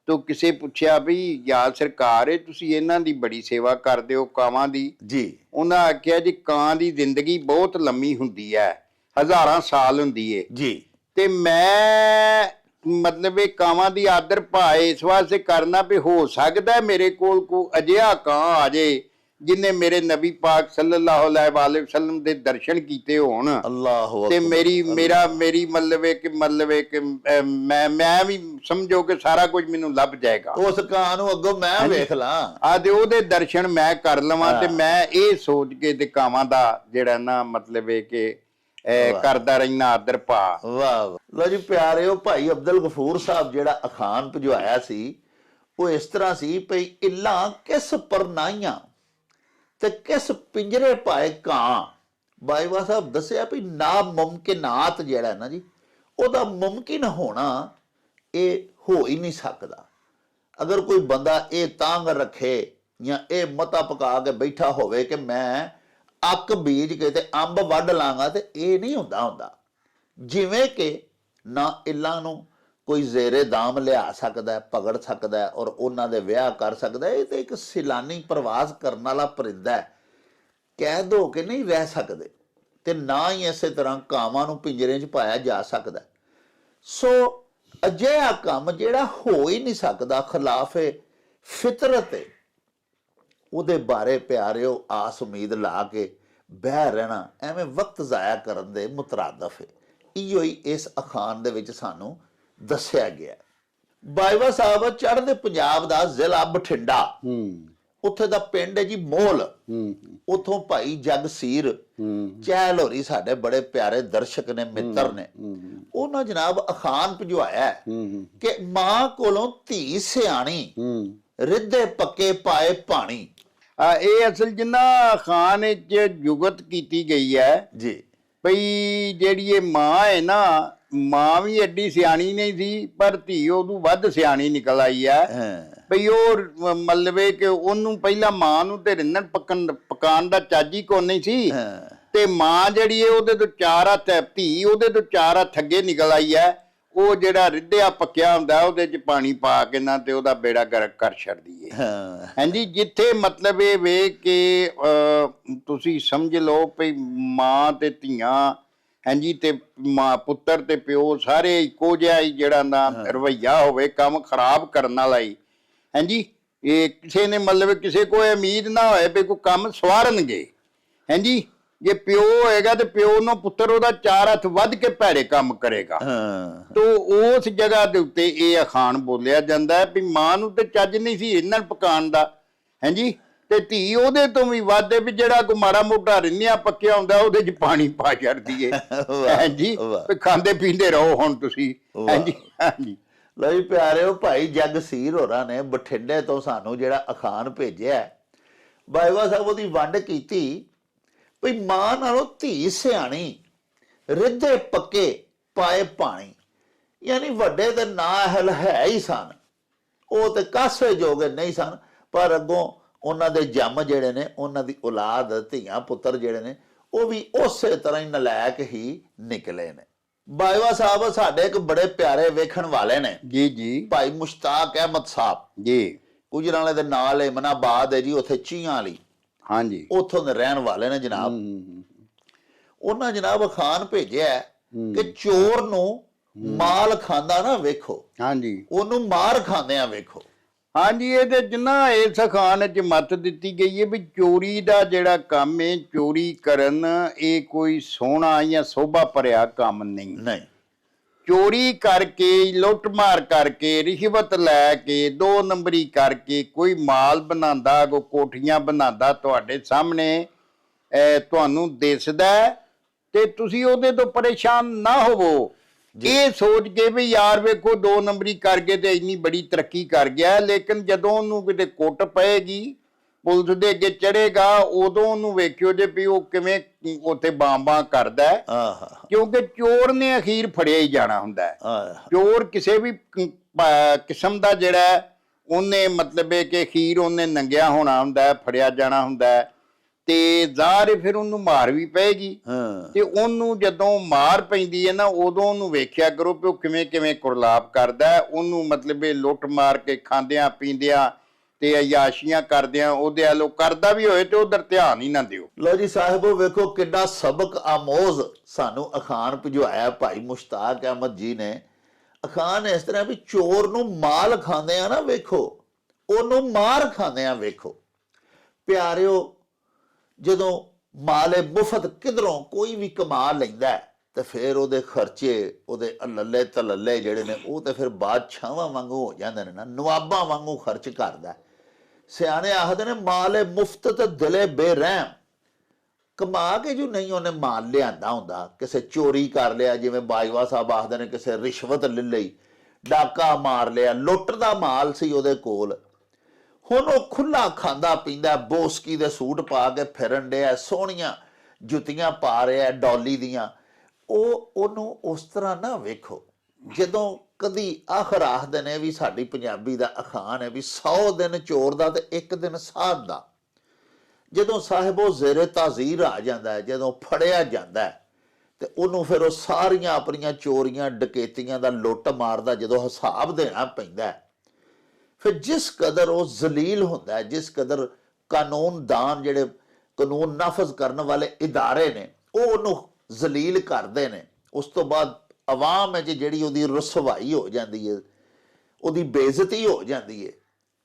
[SPEAKER 2] ਤੋ ਕਿਸੇ ਪੁੱਛਿਆ ਵੀ ਯਾਰ ਸਰਕਾਰ ਹੈ, ਤੁਸੀਂ ਇਹਨਾਂ ਦੀ ਬੜੀ ਸੇਵਾ ਕਰਦੇ ਹੋ ਕਾਵਾਂ ਦੀ।
[SPEAKER 1] ਜੀ
[SPEAKER 2] ਉਹਨਾਂ ਆਖਿਆ ਜੀ ਕਾਂ ਦੀ ਜ਼ਿੰਦਗੀ ਬਹੁਤ ਲੰਮੀ ਹੁੰਦੀ ਹੈ, ਹਜ਼ਾਰਾਂ ਸਾਲ ਹੁੰਦੀ ਹੈ,
[SPEAKER 1] ਜੀ
[SPEAKER 2] ਤੇ ਮੈਂ ਮਤਲਬ ਇਹ ਕਾਵਾਂ ਦੀ ਆਦਰ ਭਾਅ ਇਸ ਵਾਸਤੇ ਕਰਨਾ ਵੀ ਹੋ ਸਕਦਾ ਮੇਰੇ ਕੋਲ ਕੋਈ ਅਜਿਹਾ ਕਾਂ ਆ ਜੇ ਜਿਨੇ ਮੇਰੇ ਨਬੀ ਪਾਕ ਸੱਲੱਲਾਹੁ ਅਲੈਹਿ ਵਸੱਲਮ ਦੇ ਦਰਸ਼ਨ ਕੀਤੇ ਹੋਣ
[SPEAKER 1] ਅੱਲਾਹੁ
[SPEAKER 2] ਤੇ
[SPEAKER 1] ਅਕਬਰ।
[SPEAKER 2] ਮੇਰੀ ਮਤਲਬ ਮੈਂ ਵੀ ਸਮਝੋ ਕਿ ਸਾਰਾ ਕੁਝ ਮੈਨੂੰ ਲੱਭ ਜਾਏਗਾ।
[SPEAKER 1] ਉਸ ਕਾਂ ਨੂੰ ਅੱਗੋਂ ਮੈਂ ਵੇਖ ਲਾਂ
[SPEAKER 2] ਆ ਤੇ ਉਹਦੇ ਦਰਸ਼ਨ ਮੈਂ ਕਰ ਲਵਾਂ। ਤੇ ਮੈਂ ਇਹ ਸੋਚ ਕੇ ਤੇ ਕਾਵਾਂ ਦਾ ਜਿਹੜਾ ਨਾ ਮਤਲਬ ਹੈ ਕਿ ਕਰਦਾ ਰਹਿਣਾ ਆਦਰ ਭਾ।
[SPEAKER 1] ਵਾਹ ਲੋ ਜੀ ਪਿਆਰਿਓ, ਭਾਈ ਅਬਦੁਲ ਗਫੂਰ ਸਾਹਿਬ ਜਿਹੜਾ ਅਖਾਨ ਭਜਵਾਇਆ ਸੀ ਉਹ ਇਸ ਤਰ੍ਹਾਂ ਸੀ ਭਈ ਇੱਲਾਂ ਕਿਸ ਪਰਨਾਈਆਂ ਤੇ ਕਿਸ ਪਿੰਜਰੇ ਪਾਏ ਕਾਂ। ਬਾਈਵਾ ਸਾਹਿਬ ਦੱਸਿਆ ਵੀ ਨਾ ਮੁਮਕਿਨਾਤ ਜਿਹੜਾ ਨਾ ਜੀ, ਉਹਦਾ ਮੁਮਕਿਨ ਹੋਣਾ ਇਹ ਹੋ ਹੀ ਨਹੀਂ ਸਕਦਾ। ਅਗਰ ਕੋਈ ਬੰਦਾ ਇਹ ਤਾਂਗ ਰੱਖੇ ਜਾਂ ਇਹ ਮਤਾ ਪਕਾ ਕੇ ਬੈਠਾ ਹੋਵੇ ਕਿ ਮੈਂ ਅੱਕ ਬੀਜ ਕੇ ਤੇ ਅੰਬ ਵੱਢ ਲਾਂਗਾ, ਤੇ ਇਹ ਨਹੀਂ ਹੁੰਦਾ। ਜਿਵੇਂ ਕਿ ਨਾ ਇੱਲਾਂ ਨੂੰ ਕੋਈ ਜ਼ੇਰੇ ਦਾਮ ਲਿਆ ਸਕਦਾ, ਪਕੜ ਸਕਦਾ ਔਰ ਉਹਨਾਂ ਦੇ ਵਿਆਹ ਕਰ ਸਕਦਾ। ਇਹ ਤੇ ਇੱਕ ਸੈਲਾਨੀ ਪ੍ਰਵਾਸ ਕਰਨ ਵਾਲਾ ਪਰਿੰਦਾ ਹੈ, ਕੈਦ ਹੋ ਕੇ ਨਹੀਂ ਰਹਿ ਸਕਦੇ, ਤੇ ਨਾ ਹੀ ਇਸੇ ਤਰ੍ਹਾਂ ਕਾਵਾਂ ਨੂੰ ਪਿੰਜਰੇ 'ਚ ਪਾਇਆ ਜਾ ਸਕਦਾ। ਸੋ ਅਜਿਹਾ ਕੰਮ ਜਿਹੜਾ ਹੋ ਹੀ ਨਹੀਂ ਸਕਦਾ, ਖਿਲਾਫੇ ਫਿਤਰਤ ਹੈ, ਉਹਦੇ ਬਾਰੇ ਪਿਆਰਿਓ ਆਸ ਉਮੀਦ ਲਾ ਕੇ ਬਹਿ ਰਹਿਣਾ ਐਵੇਂ ਵਕਤ ਜ਼ਾਇਆ ਕਰਨ ਦੇ ਮੁਤਰਾਦਫ ਹੈ। ਇਹੋ ਹੀ ਇਸ ਅਖਾਨ ਦੇ ਵਿੱਚ ਸਾਨੂੰ ਦੱਸਿਆ ਗਿਆ। ਬਾਈਵਾ ਸਾਹਿਬ ਚੜ੍ਹਦੇ ਪੰਜਾਬ ਦਾ ਜ਼ਿਲ੍ਹਾ ਬਠਿੰਡਾ, ਉੱਥੇ ਦਾ ਪਿੰਡ ਹੈ ਜੀ ਮੋਲ। ਉੱਥੋਂ ਭਾਈ ਜਗਸੀਰ ਚਹਿਲ ਹੋਰੀ ਸਾਡੇ ਬੜੇ ਪਿਆਰੇ ਦਰਸ਼ਕ ਨੇ, ਮਿੱਤਰ ਨੇ, ਉਹਨਾਂ ਜਨਾਬ ਅਖਾਨ ਭਜਵਾਇਆ ਕਿ ਮਾਂ ਕੋਲੋਂ ਧੀ ਸਿਆਣੀ, ਰਿੱਧੇ ਪੱਕੇ ਪਾਏ ਪਾਣੀ।
[SPEAKER 2] ਇਹ ਅਸਲ ਜਿੰਨਾ ਖਾਨ ਚ ਜੁਗਤ ਕੀਤੀ ਗਈ ਹੈ
[SPEAKER 1] ਜੀ
[SPEAKER 2] ਭਈ ਜਿਹੜੀ ਇਹ ਮਾਂ ਹੈ ਨਾ, ਮਾਂ ਵੀ ਐਡੀ ਸਿਆਣੀ ਨਹੀਂ ਸੀ, ਪਰ ਧੀ ਉਦੋਂ ਵੱਧ ਸਿਆਣੀ ਨਿਕਲ ਆਈ ਹੈ। ਭਈ ਉਹ ਮਤਲਬ ਕਿ ਉਹਨੂੰ ਪਹਿਲਾਂ ਮਾਂ ਨੂੰ ਤੇ ਰਿੰਨਣ ਪਕਾਉਣ ਦਾ ਚੱਜ ਹੀ ਕੋਈ ਨਹੀਂ ਸੀ, ਤੇ ਮਾਂ ਜਿਹੜੀ ਹੈ ਉਹਦੇ ਤੋਂ 4 ਹੱਥ, ਧੀ ਉਹਦੇ ਤੋਂ 4 ਹੱਥ ਅੱਗੇ ਨਿਕਲ ਆਈ ਹੈ। ਉਹ ਜਿਹੜਾ ਰਿੱਧਿਆ ਪੱਕਿਆ ਹੁੰਦਾ ਉਹਦੇ ਚ ਪਾਣੀ ਪਾ ਕੇ ਨਾ ਤੇ ਉਹਦਾ ਬੇੜਾ ਗਰਕ ਕਰ ਛੱਡਦੀ ਹੈ। ਹਾਂਜੀ, ਜਿੱਥੇ ਮਤਲਬ ਇਹ ਵੇ ਕਿ ਤੁਸੀਂ ਸਮਝ ਲਓ ਭਈ ਮਾਂ ਤੇ ਧੀਆਂ, ਹਾਂਜੀ, ਤੇ ਮਾਂ ਪੁੱਤਰ ਤੇ ਪਿਓ ਸਾਰੇ ਇੱਕੋ ਜਿਹਾ ਹੀ ਜਿਹੜਾ ਨਾ ਰਵੱਈਆ ਹੋਵੇ ਕੰਮ ਖਰਾਬ ਕਰਨ ਵਾਲਾ ਹੀ। ਹਾਂਜੀ, ਇਹ ਕਿਸੇ ਨੇ ਮਤਲਬ ਕਿਸੇ ਕੋਈ ਉਮੀਦ ਨਾ ਹੋਏ ਵੀ ਕੋਈ ਕੰਮ ਸਵਾਰਨਗੇ। ਹਾਂਜੀ, ਜੇ ਪਿਓ ਹੋਏਗਾ ਤੇ ਪਿਓ ਨੂੰ ਪੁੱਤਰ ਉਹਦਾ 4 ਹੱਥ ਵੱਧ ਕੇ ਭੈੜੇ ਕੰਮ ਕਰੇਗਾ। ਤੋ ਉਸ ਜਗ੍ਹਾ ਦੇ ਉੱਤੇ ਇਹ ਅਖਾਨ ਬੋਲਿਆ ਜਾਂਦਾ ਹੈ ਵੀ ਮਾਂ ਨੂੰ ਤੇ ਚੱਜ ਨਹੀਂ ਸੀ ਇਹਨਾਂ ਪਕਾਉਣ ਦਾ, ਹਾਂਜੀ, ਤੇ ਧੀ ਉਹਦੇ ਤੋਂ ਵੀ ਵੱਧ ਵੀ ਜਿਹੜਾ ਕੋਈ ਮਾੜਾ ਮੋਟਾ ਰਿੰਨਿਆ ਪੱਕਿਆ ਹੁੰਦਾ ਉਹਦੇ 'ਚ ਪਾਣੀ ਪਾ ਛੱਡਦੀ ਏ। ਹਾਂਜੀ, ਖਾਂਦੇ ਪੀਂਦੇ ਰਹੋ ਹੁਣ ਤੁਸੀਂ। ਹਾਂਜੀ ਹਾਂਜੀ
[SPEAKER 1] ਲਓ ਜੀ ਪਿਆਰਿਓ, ਭਾਈ ਜਗਸੀਰ ਹੋਰਾਂ ਨੇ ਬਠਿੰਡੇ ਤੋਂ ਸਾਨੂੰ ਜਿਹੜਾ ਅਖਾਨ ਭੇਜਿਆ, ਬਾਈਵਾ ਸਾਹਿਬ ਉਹਦੀ ਵੰਡ ਕੀਤੀ ਭਈ ਮਾਂ ਨਾਲੋਂ ਧੀ ਸਿਆਣੀ, ਰਿੱਧੇ ਪੱਕੇ ਪਾਏ ਪਾਣੀ। ਯਾਨੀ ਵੱਡੇ ਤੇ ਨਾ ਅਹਲ ਹੈ ਹੀ ਸਨ, ਉਹ ਤੇ ਕਾਸੇ ਜੋਗੇ ਨਹੀਂ ਸਨ, ਪਰ ਅੱਗੋਂ ਉਹਨਾਂ ਦੇ ਜੰਮ ਜਿਹੜੇ ਨੇ, ਉਹਨਾਂ ਦੀ ਔਲਾਦ ਧੀਆਂ ਪੁੱਤਰ ਜਿਹੜੇ ਨੇ, ਉਹ ਵੀ ਉਸੇ ਤਰ੍ਹਾਂ ਹੀ ਨਲਾਇਕ ਹੀ ਨਿਕਲੇ ਨੇ। ਬਾਈਵਾ ਸਾਹਿਬ ਸਾਡੇ ਇੱਕ ਬੜੇ ਪਿਆਰੇ ਵੇਖਣ ਵਾਲੇ ਨੇ
[SPEAKER 2] ਜੀ ਜੀ,
[SPEAKER 1] ਭਾਈ ਮੁਸ਼ਤਾਕ ਅਹਿਮਦ ਸਾਹਿਬ
[SPEAKER 2] ਜੀ,
[SPEAKER 1] ਗੁਜਰਾਂਵਾਲੇ ਦੇ ਨਾਲ ਇਮਨਾਬਾਦ ਹੈ ਜੀ, ਉੱਥੇ ਚੀਆਂ ਵਾਲੀ,
[SPEAKER 2] ਹਾਂਜੀ,
[SPEAKER 1] ਉੱਥੋਂ ਦੇ ਰਹਿਣ ਵਾਲੇ ਨੇ ਜਨਾਬ। ਉਹਨਾਂ ਜਨਾਬ ਖਾਨ ਭੇਜਿਆ ਕਿ ਚੋਰ ਨੂੰ ਮਾਲ ਖਾਂਦਾ ਨਾ ਵੇਖੋ, ਹਾਂਜੀ, ਉਹਨੂੰ ਮਾਰ ਖਾਂਦਿਆਂ ਵੇਖੋ।
[SPEAKER 2] ਹਾਂਜੀ, ਇਹਦੇ ਜਿੰਨਾ ਇਸ ਖਾਨ ਚ ਮੱਤ ਦਿੱਤੀ ਗਈ ਹੈ ਵੀ ਚੋਰੀ ਦਾ ਜਿਹੜਾ ਕੰਮ ਹੈ, ਚੋਰੀ ਕਰਨ ਇਹ ਕੋਈ ਸੋਹਣਾ ਜਾਂ ਸੋਭਾ ਭਰਿਆ ਕੰਮ ਨਹੀਂ। ਚੋਰੀ ਕਰਕੇ, ਲੁੱਟ ਮਾਰ ਕਰਕੇ, ਰਿਸ਼ਵਤ ਲੈ ਕੇ, 2 ਨੰਬਰੀ ਕਰਕੇ ਕੋਈ ਮਾਲ ਬਣਾਉਂਦਾ, ਕੋਈ ਕੋਠੀਆਂ ਬਣਾਉਂਦਾ ਤੁਹਾਡੇ ਸਾਹਮਣੇ ਤੁਹਾਨੂੰ ਦਿਸਦਾ ਤੇ ਤੁਸੀਂ ਉਹਦੇ ਤੋਂ ਪਰੇਸ਼ਾਨ ਨਾ ਹੋਵੋ, ਇਹ ਸੋਚ ਕੇ ਵੀ ਯਾਰ ਵੇਖੋ 2 ਨੰਬਰੀ ਕਰਕੇ ਤੇ ਇੰਨੀ ਬੜੀ ਤਰੱਕੀ ਕਰ ਗਿਆ, ਲੇਕਿਨ ਜਦੋਂ ਉਹਨੂੰ ਕਿਤੇ ਕੁੱਟ ਪਏਗੀ, ਪੁਲਿਸ ਦੇ ਅੱਗੇ ਚੜੇਗਾ, ਉਦੋਂ ਉਹਨੂੰ ਵੇਖਿਓ ਜੇ ਵੀ ਉਹ ਕਿਵੇਂ ਉੱਥੇ ਬਾਂਬਾਂ ਕਰਦਾ, ਕਿਉਂਕਿ ਚੋਰ ਨੇ ਅਖੀਰ ਫੜਿਆ ਹੀ ਜਾਣਾ ਹੁੰਦਾ ਹੈ। ਚੋਰ ਕਿਸੇ ਵੀ ਕਿਸਮ ਦਾ ਜਿਹੜਾ ਹੈ, ਉਹਨੇ ਮਤਲਬ ਹੈ ਕਿ ਅਖੀਰ ਉਹਨੇ ਨੰਗਿਆ ਹੋਣਾ ਹੁੰਦਾ ਹੈ, ਫੜਿਆ ਜਾਣਾ ਹੁੰਦਾ ਹੈ, ਤੇ ਜ਼ਾਹਰ ਫਿਰ ਉਹਨੂੰ ਮਾਰ ਵੀ ਪਏਗੀ। ਤੇ ਉਹਨੂੰ ਜਦੋਂ ਮਾਰ ਪੈਂਦੀ ਹੈ ਨਾ, ਉਦੋਂ ਉਹਨੂੰ ਵੇਖਿਆ ਕਰੋ ਕਿ ਉਹ ਕਿਵੇਂ ਕਿਵੇਂ ਕੁਰਲਾਪ ਕਰਦਾ ਹੈ। ਉਹਨੂੰ ਮਤਲਬ ਇਹ ਲੁੱਟ ਮਾਰ ਕੇ ਖਾਂਦਿਆਂ ਪੀਂਦਿਆਂ ਤੇ ਅਯਾਸ਼ੀਆਂ ਕਰਦਿਆਂ ਉਹਦੇ ਵੱਲੋਂ ਕਰਦਾ ਵੀ ਹੋਏ ਤੇ ਉਧਰ ਧਿਆਨ ਹੀ ਨਾ ਦਿਓ।
[SPEAKER 1] ਲੋ ਜੀ ਸਾਹਿਬੋ, ਵੇਖੋ ਕਿੰਨਾ ਸਬਕ ਆਮੋਜ਼ ਸਾਨੂੰ ਅਖਾਣ ਭਿਜਵਾਇਆ ਭਾਈ ਮੁਸ਼ਤਾਕ ਅਹਿਮਦ ਜੀ ਨੇ। ਅਖਾਣ ਇਸ ਤਰ੍ਹਾਂ ਵੀ ਚੋਰ ਨੂੰ ਮਾਲ ਖਾਂਦੇ ਆ ਨਾ, ਵੇਖੋ ਉਹਨੂੰ ਮਾਰ ਖਾਂਦੇ ਆ। ਵੇਖੋ ਪਿਆਰਿਓ, ਜਦੋਂ ਮਾਲੇ ਮੁਫਤ ਕਿਧਰੋਂ ਕੋਈ ਵੀ ਕਮਾ ਲੈਂਦਾ ਤੇ ਫਿਰ ਉਹਦੇ ਖਰਚੇ, ਉਹਦੇ ਲੱਲੇ ਤਲੱਲੇ ਜਿਹੜੇ ਨੇ ਉਹ ਤੇ ਫਿਰ ਬਾਦਸ਼ਾਹਾਂ ਵਾਂਗੂ ਹੋ ਜਾਂਦੇ ਨੇ ਨਾ, ਨਵਾਬਾਂ ਵਾਂਗੂ ਖਰਚ ਕਰਦਾ। ਸਿਆਣੇ ਆਖਦੇ ਨੇ ਮਾਲੇ ਮੁਫਤ ਤੇ ਦਿਲੇ ਬੇਰਹਿਮ। ਕਮਾ ਕੇ ਜੋ ਨਹੀਂ ਉਹਨੇ ਮਾਲ ਲਿਆਂਦਾ ਹੁੰਦਾ, ਕਿਸੇ ਚੋਰੀ ਕਰ ਲਿਆ, ਜਿਵੇਂ ਬਾਜਵਾ ਸਾਹਿਬ ਆਖਦੇ ਨੇ ਕਿਸੇ ਰਿਸ਼ਵਤ ਲੈ ਲਈ, ਡਾਕਾ ਮਾਰ ਲਿਆ, ਲੁੱਟ ਦਾ ਮਾਲ ਸੀ ਉਹਦੇ ਕੋਲ, ਹੁਣ ਉਹ ਖੁੱਲਾ ਖਾਂਦਾ ਪੀਂਦਾ, ਬੋਸਕੀ ਦੇ ਸੂਟ ਪਾ ਕੇ ਫਿਰਨ ਡਿਆ, ਸੋਹਣੀਆਂ ਜੁੱਤੀਆਂ ਪਾ ਰਿਹਾ ਡੋਲੀ ਦੀਆਂ। ਉਹਨੂੰ ਉਸ ਤਰ੍ਹਾਂ ਨਾ ਵੇਖੋ। ਜਦੋਂ ਕਦੀ ਆਖਰ ਆਖਦੇ ਨੇ ਵੀ ਸਾਡੀ ਪੰਜਾਬੀ ਦਾ ਅਖਾਣ ਹੈ ਵੀ 100 ਦਿਨ ਚੋਰ ਦਾ ਤੇ 1 ਦਿਨ ਸਾਧ ਦਾ। ਜਦੋਂ ਸਾਹਿਬੋ ਜ਼ੇਰੇ ਤਾਜ਼ੀਰ ਆ ਜਾਂਦਾ ਹੈ, ਜਦੋਂ ਫੜਿਆ ਜਾਂਦਾ ਹੈ, ਤੇ ਉਹਨੂੰ ਫਿਰ ਉਹ ਸਾਰੀਆਂ ਆਪਣੀਆਂ ਚੋਰੀਆਂ ਡਕੈਤੀਆਂ ਦਾ ਲੁੱਟ ਮਾਰਦਾ ਜਦੋਂ ਹਿਸਾਬ ਦੇਣਾ ਪੈਂਦਾ ਹੈ, ਫਿਰ ਜਿਸ ਕਦਰ ਉਹ ਜ਼ਲੀਲ ਹੁੰਦਾ ਹੈ, ਜਿਸ ਕਦਰ ਕਾਨੂੰਨਦਾਨ ਜਿਹੜੇ ਕਾਨੂੰਨ ਨਾਫਜ਼ ਕਰਨ ਵਾਲੇ ਇਦਾਰੇ ਨੇ ਉਹ ਉਹਨੂੰ ਜ਼ਲੀਲ ਕਰਦੇ ਨੇ। ਉਸ ਤੋਂ ਬਾਅਦ ਆਵਾਮ ਹੈ ਜਿਹੜੀ ਉਹਦੀ ਰਸਵਾਈ ਹੋ ਜਾਂਦੀ ਹੈ, ਉਹਦੀ ਬੇਇੱਜ਼ਤੀ ਹੋ ਜਾਂਦੀ ਹੈ।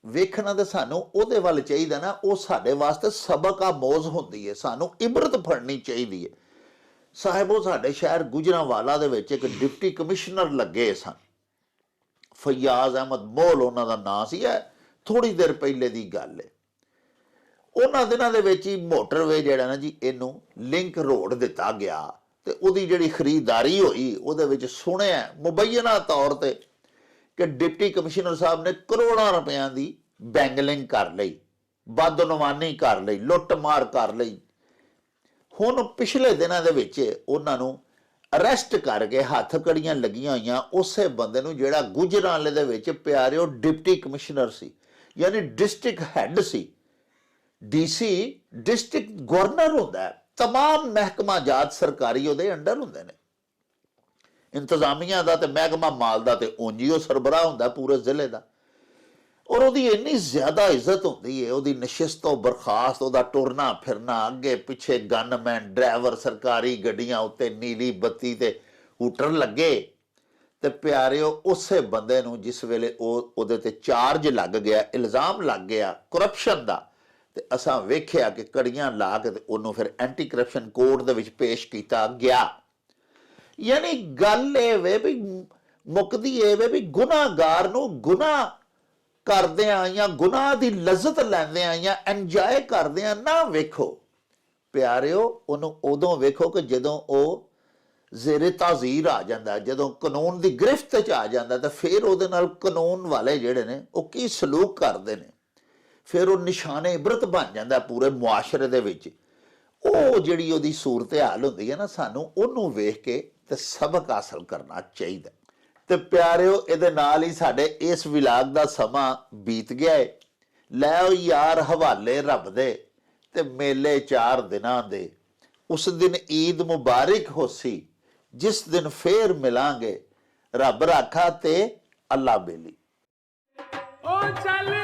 [SPEAKER 1] ਵੇਖਣਾ ਤਾਂ ਸਾਨੂੰ ਉਹਦੇ ਵੱਲ ਚਾਹੀਦਾ ਨਾ, ਉਹ ਸਾਡੇ ਵਾਸਤੇ ਸਬਕ ਆਮੋਜ਼ ਹੁੰਦੀ ਹੈ, ਸਾਨੂੰ ਇਬਰਤ ਫੜਨੀ ਚਾਹੀਦੀ ਹੈ। ਸਾਹਿਬੋ, ਸਾਡੇ ਸ਼ਹਿਰ ਗੁਜਰਾਂਵਾਲਾ ਦੇ ਵਿੱਚ ਇੱਕ ਡਿਪਟੀ ਕਮਿਸ਼ਨਰ ਲੱਗੇ ਸਨ, ਫਯਾਜ਼ ਅਹਿਮਦ ਮੋਲ ਉਹਨਾਂ ਦਾ ਨਾਂ ਸੀ। ਥੋੜੀ ਦੇਰ ਪਹਿਲੇ ਦੀ ਗੱਲ ਹੈ। ਉਹਨਾਂ ਦਿਨਾਂ ਦੇ ਵਿੱਚ ਹੀ ਮੋਟਰਵੇ ਜਿਹੜਾ ਨਾ ਜੀ, ਇਹਨੂੰ ਲਿੰਕ ਰੋਡ ਦਿੱਤਾ ਗਿਆ ਤੇ ਉਹਦੀ ਜਿਹੜੀ ਖਰੀਦਦਾਰੀ ਹੋਈ ਉਹਦੇ ਵਿੱਚ ਸੁਣਿਆ ਮੁਬੈਨਾ ਤੌਰ ਤੇ ਕਿ ਡਿਪਟੀ ਕਮਿਸ਼ਨਰ ਸਾਹਿਬ ਨੇ ਕਰੋੜਾਂ ਰੁਪਇਆਂ ਦੀ ਬੈਂਗਲਿੰਗ ਕਰ ਲਈ, ਬਦਨੁਮਾਨੀ ਕਰ ਲਈ, ਲੁੱਟ ਮਾਰ ਕਰ ਲਈ। ਹੁਣ ਪਿਛਲੇ ਦਿਨਾਂ ਦੇ ਵਿੱਚ ਉਹਨਾਂ ਨੂੰ ਅਰੈਸਟ ਕਰਕੇ ਹੱਥ ਕੜੀਆਂ ਲੱਗੀਆਂ ਹੋਈਆਂ ਉਸੇ ਬੰਦੇ ਨੂੰ ਜਿਹੜਾ ਗੁਜਰਾਂਵਾਲੇ ਦੇ ਵਿੱਚ ਪਿਆਰਿਓ ਡਿਪਟੀ ਕਮਿਸ਼ਨਰ ਸੀ, ਯਾਨੀ ਡਿਸਟ੍ਰਿਕਟ ਹੈੱਡ ਸੀ। ਡੀਸੀ ਡਿਸਟ੍ਰਿਕਟ ਗਵਰਨਰ ਹੁੰਦਾ ਹੈ, तमाम ਮਹਿਕਮਾ ਜਾਤ ਸਰਕਾਰੀ ਉਹਦੇ ਅੰਡਰ ਹੁੰਦੇ ਨੇ। ਇੰਤਜ਼ਾਮੀਆ ਦਾ ਤੇ ਮਹਿਕਮਾ ਮਾਲ ਦਾ ਤੇ ਉਂਝ ਉਹ ਸਰਬਰਾਹ ਹੁੰਦਾ ਪੂਰੇ ਜ਼ਿਲ੍ਹੇ ਦਾ। ਔਰ ਉਹਦੀ ਇੰਨੀ ਜ਼ਿਆਦਾ ਇੱਜ਼ਤ ਹੁੰਦੀ ਹੈ, ਉਹਦੀ ਨਸ਼ਿਸਤ ਤੋਂ ਬਰਖਾਸਤ, ਉਹਦਾ ਟੁਰਨਾ ਫਿਰਨਾ, ਅੱਗੇ ਪਿੱਛੇ ਗਨਮੈਨ, ਡਰਾਈਵਰ, ਸਰਕਾਰੀ ਗੱਡੀਆਂ ਉੱਤੇ ਨੀਲੀ ਬੱਤੀ ਤੇ ਹੂਟਰ ਲੱਗੇ। ਤੇ ਪਿਆਰਿਓ, ਉਸੇ ਬੰਦੇ ਨੂੰ ਜਿਸ ਵੇਲੇ ਉਹਦੇ ਤੇ ਚਾਰਜ ਲੱਗ ਗਿਆ, ਇਲਜ਼ਾਮ ਲੱਗ ਗਿਆ ਕਰਪਸ਼ਨ ਦਾ, ਤੇ ਅਸਾਂ ਵੇਖਿਆ ਕਿ ਕੜੀਆਂ ਲਾ ਕੇ ਤੇ ਉਹਨੂੰ ਫਿਰ ਐਂਟੀ ਕਰਪਸ਼ਨ ਕੋਰਟ ਦੇ ਵਿੱਚ ਪੇਸ਼ ਕੀਤਾ ਗਿਆ। ਯਾਨੀ ਗੱਲ ਇਹ ਵੇ ਵੀ ਮੁੱਕਦੀ ਇਹ ਵੇ ਵੀ ਗੁਨਾਹਗਾਰ ਨੂੰ ਗੁਨਾਹ ਕਰਦਿਆਂ ਜਾਂ ਗੁਨਾਹ ਦੀ ਲਜ਼ਤ ਲੈਂਦਿਆਂ ਜਾਂ ਇੰਜੋਏ ਕਰਦਿਆਂ ਨਾ ਵੇਖੋ ਪਿਆਰਿਓ। ਉਹਨੂੰ ਉਦੋਂ ਵੇਖੋ ਕਿ ਜਦੋਂ ਉਹ ਜ਼ੇਰੇ ਤਾਜ਼ੀਰ ਆ ਜਾਂਦਾ, ਜਦੋਂ ਕਾਨੂੰਨ ਦੀ ਗ੍ਰਿਫਤ 'ਚ ਆ ਜਾਂਦਾ, ਤਾਂ ਫਿਰ ਉਹਦੇ ਨਾਲ ਕਾਨੂੰਨ ਵਾਲੇ ਜਿਹੜੇ ਨੇ ਉਹ ਕੀ ਸਲੂਕ ਕਰਦੇ ਨੇ, ਫਿਰ ਉਹ ਨਿਸ਼ਾਨੇ ਇਬਰਤ ਬਣ ਜਾਂਦਾ ਪੂਰੇ ਮੁਆਸ਼ਰੇ ਦੇ ਵਿੱਚ। ਉਹ ਜਿਹੜੀ ਉਹਦੀ ਸੂਰਤ ਹਾਲ ਹੁੰਦੀ ਹੈ ਨਾ, ਸਾਨੂੰ ਉਹਨੂੰ ਵੇਖ ਕੇ ਤੇ ਸਬਕ ਹਾਸਲ ਕਰਨਾ ਚਾਹੀਦਾ। ਤੇ ਪਿਆਰਿਓ, ਇਹਦੇ ਨਾਲ ਹੀ ਸਾਡੇ ਇਸ ਵਿਲਾਗ ਦਾ ਸਮਾਂ ਬੀਤ ਗਿਆ ਹੈ। ਲੈ ਓ ਯਾਰ ਹਵਾਲੇ ਰੱਬ ਦੇ ਤੇ ਮੇਲੇ 4 ਦਿਨਾਂ ਦੇ, ਉਸ ਦਿਨ ਈਦ ਮੁਬਾਰਕ ਹੋਸੀ, ਜਿਸ ਦਿਨ ਫੇਰ ਮਿਲਾਂਗੇ, ਰੱਬ ਰਾਖਾ ਤੇ ਅੱਲਾ ਬੇਲੀ। ਓ ਚੱਲ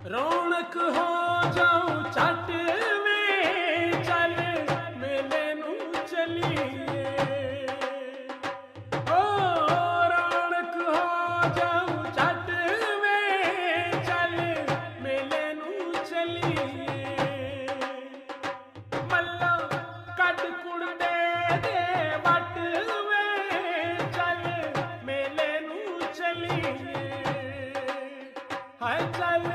[SPEAKER 3] ਰੌਣਕ ਹੋ ਜਾਉ ਛੱਟ ਵੇ, ਚੱਲ ਮੇਲੇ ਨੂੰ ਚਲੀਏ। ਓ ਰੌਣਕ ਹੋ ਜਾਉ ਛੱਟ ਵੇ, ਚੱਲ ਮੇਲੇ ਨੂੰ ਚਲੀਏ। ਮੱਲਾ ਕੱਢ ਕੁੜਦੇ ਦੇ ਵੱਟ ਵੇ, ਚੱਲ ਮੇਲੇ ਨੂੰ ਚਲੀਏ। ਹਾਏ ਚੱਲ